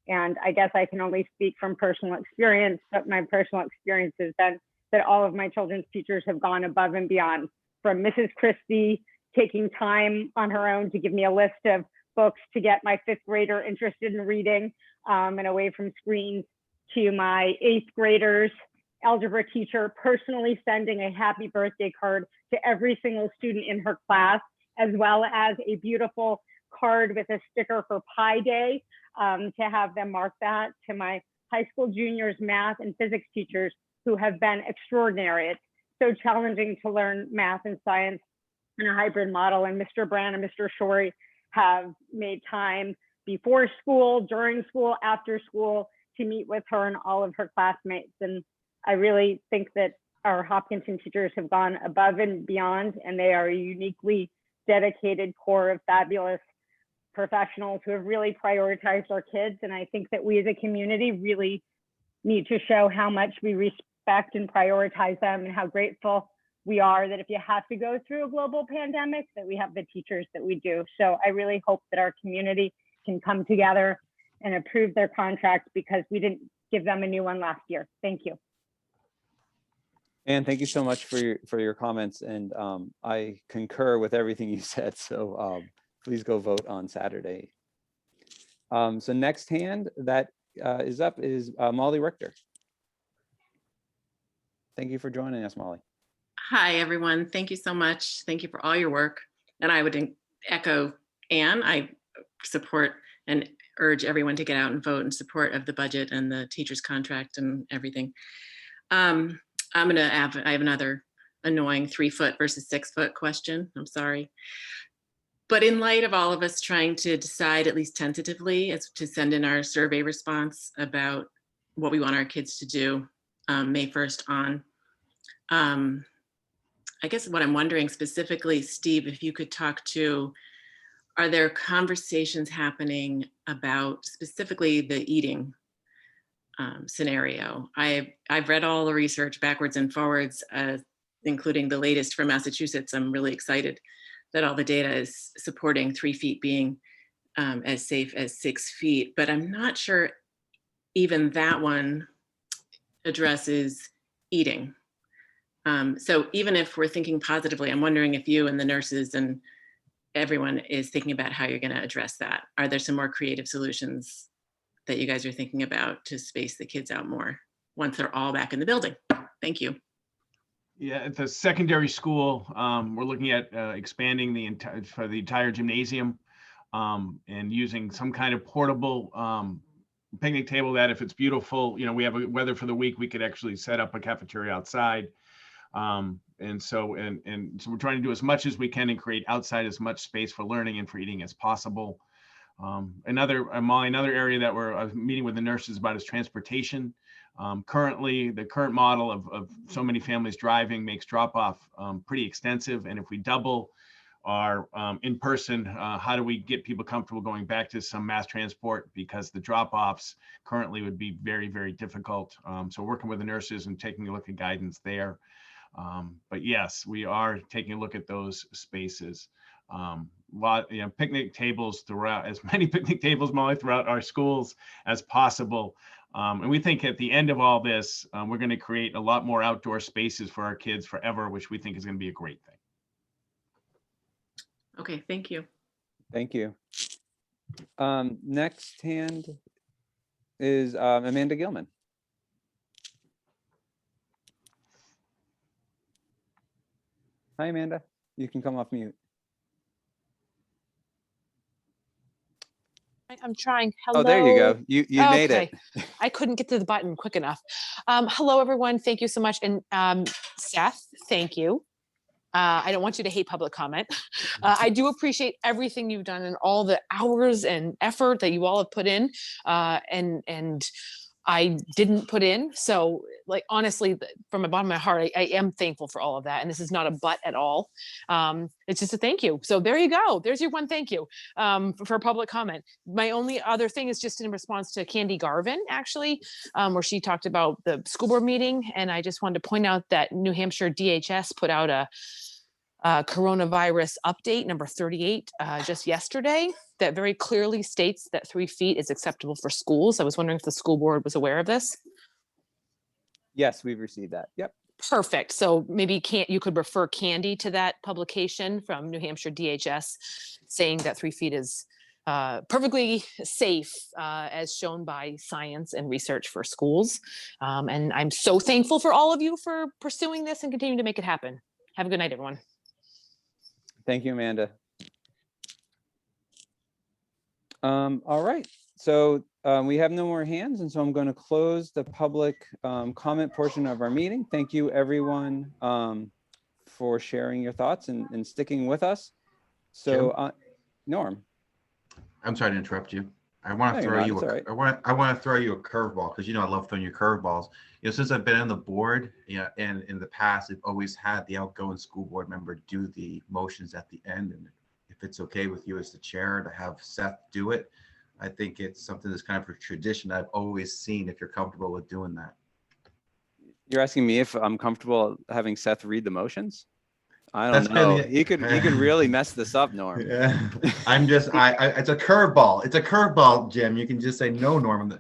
Speaker 13: And I guess I can only speak from personal experience, but my personal experience has been that all of my children's teachers have gone above and beyond, from Mrs. Christie taking time on her own to give me a list of books to get my 5th grader interested in reading and away from screens, to my 8th graders algebra teacher personally sending a happy birthday card to every single student in her class, as well as a beautiful card with a sticker for Pi Day to have them mark that, to my high school juniors math and physics teachers who have been extraordinary. It's so challenging to learn math and science in a hybrid model, and Mr. Brand and Mr. Shorey have made time before school, during school, after school to meet with her and all of her classmates. And I really think that our Hopkinton teachers have gone above and beyond, and they are a uniquely dedicated core of fabulous professionals who have really prioritized our kids. And I think that we as a community really need to show how much we respect and prioritize them, and how grateful we are that if you have to go through a global pandemic, that we have the teachers that we do. So I really hope that our community can come together and approve their contracts, because we didn't give them a new one last year. Thank you.
Speaker 2: And thank you so much for your comments, and I concur with everything you said. So please go vote on Saturday. So next hand that is up is Molly Richter. Thank you for joining us, Molly.
Speaker 14: Hi, everyone. Thank you so much. Thank you for all your work. And I would echo Anne. I support and urge everyone to get out and vote in support of the budget and the teacher's contract and everything. I have another annoying 3-foot versus 6-foot question. I'm sorry. But in light of all of us trying to decide, at least tentatively, as to send in our survey response about what we want our kids to do May 1st on, I guess what I'm wondering specifically, Steve, if you could talk to, are there conversations happening about specifically the eating scenario? I've read all the research backwards and forwards, including the latest from Massachusetts. I'm really excited that all the data is supporting 3 feet being as safe as 6 feet, but I'm not sure even that one addresses eating. So even if we're thinking positively, I'm wondering if you and the nurses and everyone is thinking about how you're going to address that. Are there some more creative solutions that you guys are thinking about to space the kids out more once they're all back in the building? Thank you.
Speaker 1: Yeah, at the secondary school, we're looking at expanding the entire gymnasium and using some kind of portable picnic table that, if it's beautiful, we have a weather for the week, we could actually set up a cafeteria outside. And so we're trying to do as much as we can and create outside as much space for learning and for eating as possible. Another area that we're meeting with the nurses about is transportation. Currently, the current model of so many families driving makes drop-off pretty extensive. And if we double our in-person, how do we get people comfortable going back to some mass transport? Because the drop-offs currently would be very, very difficult. So working with the nurses and taking a look at guidance there. But yes, we are taking a look at those spaces. Picnic tables throughout, as many picnic tables, Molly, throughout our schools as possible. And we think at the end of all this, we're going to create a lot more outdoor spaces for our kids forever, which we think is going to be a great thing.
Speaker 14: Okay, thank you.
Speaker 2: Thank you. Next hand is Amanda Gilman. Hi, Amanda. You can come off mute.
Speaker 15: I'm trying. Hello.
Speaker 2: Oh, there you go. You made it.
Speaker 15: I couldn't get to the button quick enough. Hello, everyone. Thank you so much. And Seth, thank you. I don't want you to hate public comment. I do appreciate everything you've done and all the hours and effort that you all have put in. And I didn't put in. So like, honestly, from the bottom of my heart, I am thankful for all of that. And this is not a but at all. It's just a thank you. So there you go. There's your one thank you for public comment. My only other thing is just in response to Candy Garvin, actually, where she talked about the school board meeting. And I just wanted to point out that New Hampshire DHS put out a coronavirus update number 38 just yesterday that very clearly states that 3 feet is acceptable for schools. I was wondering if the school board was aware of this.
Speaker 2: Yes, we've received that. Yep.
Speaker 15: Perfect. So maybe you could refer Candy to that publication from New Hampshire DHS saying that 3 feet is perfectly safe as shown by science and research for schools. And I'm so thankful for all of you for pursuing this and continuing to make it happen. Have a good night, everyone.
Speaker 2: Thank you, Amanda. All right, so we have no more hands, and so I'm going to close the public comment portion of our meeting. Thank you, everyone, for sharing your thoughts and sticking with us. So, Norm.
Speaker 6: I'm sorry to interrupt you. I want to throw you. I want to throw you a curveball because I love throwing you curveballs. Since I've been on the board, and in the past, I've always had the outgoing school board member do the motions at the end. And if it's okay with you as the chair to have Seth do it, I think it's something that's kind of a tradition I've always seen. If you're comfortable with doing that,
Speaker 2: you're asking me if I'm comfortable having Seth read the motions. I don't know. He could really mess this up, Norm.
Speaker 6: Yeah. It's a curveball. It's a curveball, Jim. You can just say no, Norm.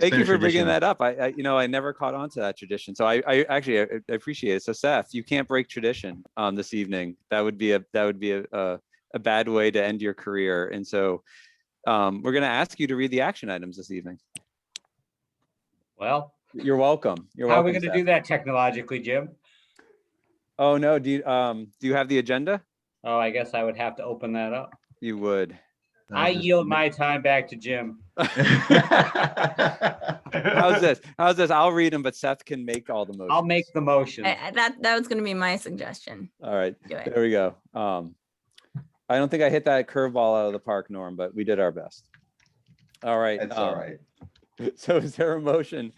Speaker 2: Thank you for bringing that up. I never caught on to that tradition. So I actually appreciate it. So Seth, you can't break tradition this evening. That would be a bad way to end your career. And so we're going to ask you to read the action items this evening.
Speaker 16: Well,
Speaker 2: you're welcome.
Speaker 16: How are we going to do that technologically, Jim?
Speaker 2: Oh no, do you have the agenda?
Speaker 16: Oh, I guess I would have to open that up.
Speaker 2: You would.
Speaker 16: I yield my time back to Jim.
Speaker 2: How's this? I'll read them, but Seth can make all the motions.
Speaker 16: I'll make the motion.
Speaker 12: That was going to be my suggestion.
Speaker 2: All right, there we go. I don't think I hit that curveball out of the park, Norm, but we did our best. All right.
Speaker 6: That's all right.
Speaker 2: So is there a motion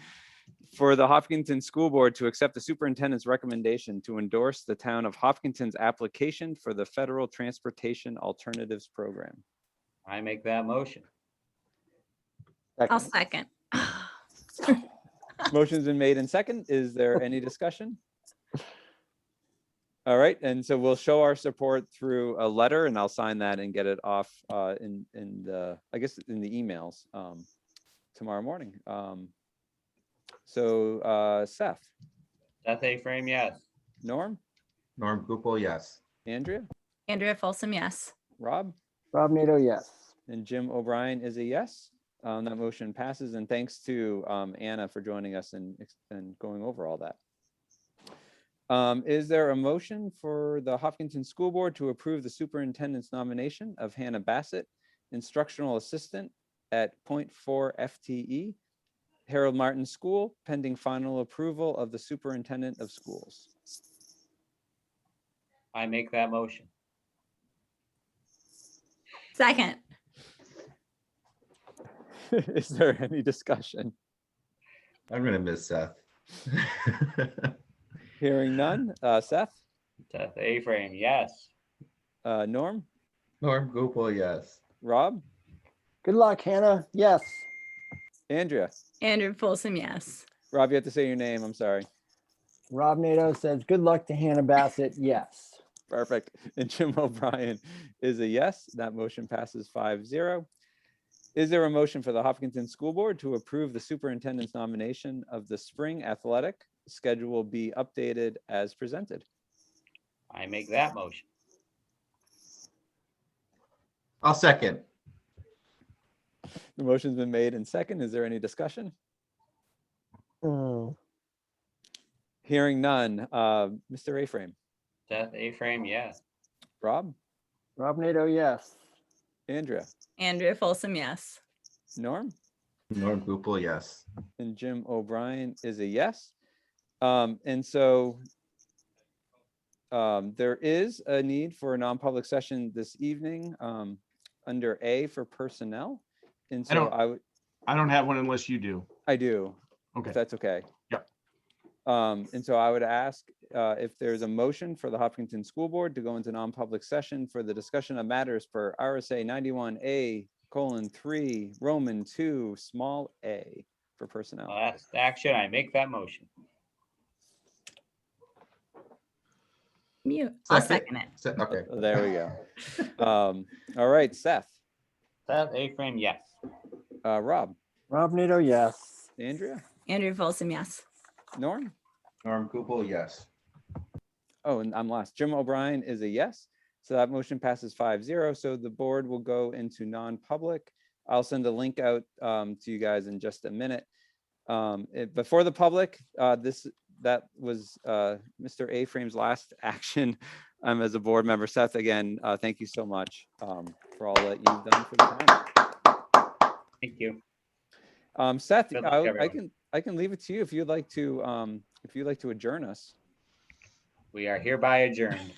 Speaker 2: for the Hopkinton School Board to accept the superintendent's recommendation to endorse the town of Hopkinton's application for the Federal Transportation Alternatives Program?
Speaker 16: I make that motion.
Speaker 12: I'll second.
Speaker 2: Motion's been made and second. Is there any discussion? All right, and so we'll show our support through a letter, and I'll sign that and get it off in the emails tomorrow morning. So Seth.
Speaker 16: Seth A. Frame, yes.
Speaker 2: Norm.
Speaker 6: Norm Gupel, yes.
Speaker 2: Andrea.
Speaker 12: Andrea Folsom, yes.
Speaker 2: Rob.
Speaker 4: Rob Nato, yes.
Speaker 2: And Jim O'Brien is a yes. That motion passes, and thanks to Anna for joining us and going over all that. Is there a motion for the Hopkinton School Board to approve the superintendent's nomination of Hannah Bassett, instructional assistant at 0.4 FTE, Harold Martin School, pending final approval of the superintendent of schools?
Speaker 16: I make that motion.
Speaker 12: Second.
Speaker 2: Is there any discussion?
Speaker 6: I'm going to miss Seth.
Speaker 2: Hearing none. Seth?
Speaker 16: Seth A. Frame, yes.
Speaker 2: Norm?
Speaker 6: Norm Gupel, yes.
Speaker 2: Rob?
Speaker 4: Good luck, Hannah. Yes.
Speaker 2: Andrea?
Speaker 12: Andrea Folsom, yes.
Speaker 2: Rob, you have to say your name. I'm sorry.
Speaker 4: Rob Nato says, good luck to Hannah Bassett. Yes.
Speaker 2: Perfect. And Jim O'Brien is a yes. That motion passes 5-0. Is there a motion for the Hopkinton School Board to approve the superintendent's nomination of the spring athletic schedule be updated as presented?
Speaker 16: I make that motion.
Speaker 6: I'll second.
Speaker 2: The motion's been made and second. Is there any discussion? Hearing none. Mr. A-Frame,
Speaker 16: Seth A. Frame, yes.
Speaker 2: Rob,
Speaker 4: Rob Nato, yes.
Speaker 2: Andrea,
Speaker 12: Andrea Folsom, yes.
Speaker 2: Norm,
Speaker 6: Norm Gupel, yes.
Speaker 2: and Jim O'Brien is a yes. And so there is a need for a non-public session this evening under A for personnel. And so
Speaker 1: I don't have one unless you do.
Speaker 2: I do,
Speaker 1: Okay.
Speaker 2: if that's okay.
Speaker 1: Yep.
Speaker 2: And so I would ask if there's a motion for the Hopkinton School Board to go into non-public session for the discussion of matters per RSA 91A:3, Roman 2, small a for personnel.
Speaker 16: Last action, I make that motion.
Speaker 12: Mute. I'll second it.
Speaker 6: Okay.
Speaker 2: There we go. All right, Seth,
Speaker 16: Seth A. Frame, yes.
Speaker 2: Rob,
Speaker 4: Rob Nato, yes.
Speaker 2: Andrea,
Speaker 12: Andrea Folsom, yes.
Speaker 2: Norm.
Speaker 6: Norm Gupel, yes.
Speaker 2: Oh, and I'm last. Jim O'Brien is a yes. So that motion passes 5-0. So the board will go into non-public. I'll send a link out to you guys in just a minute. Before the public, that was Mr. A-Frame's last action as a board member. Seth, again, thank you so much for all that you've done for the town.
Speaker 16: Thank you.
Speaker 2: Seth,
Speaker 16: Good luck,
Speaker 2: I can leave it to you if you'd like to adjourn us.
Speaker 16: We are hereby adjourned.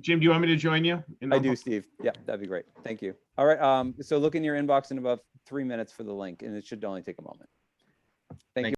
Speaker 1: Jim, do you want me to join you?
Speaker 2: I do, Steve. Yeah, that'd be great. Thank you. All right. So look in your inbox in about 3 minutes for the link, and it should only take a moment. Thank you.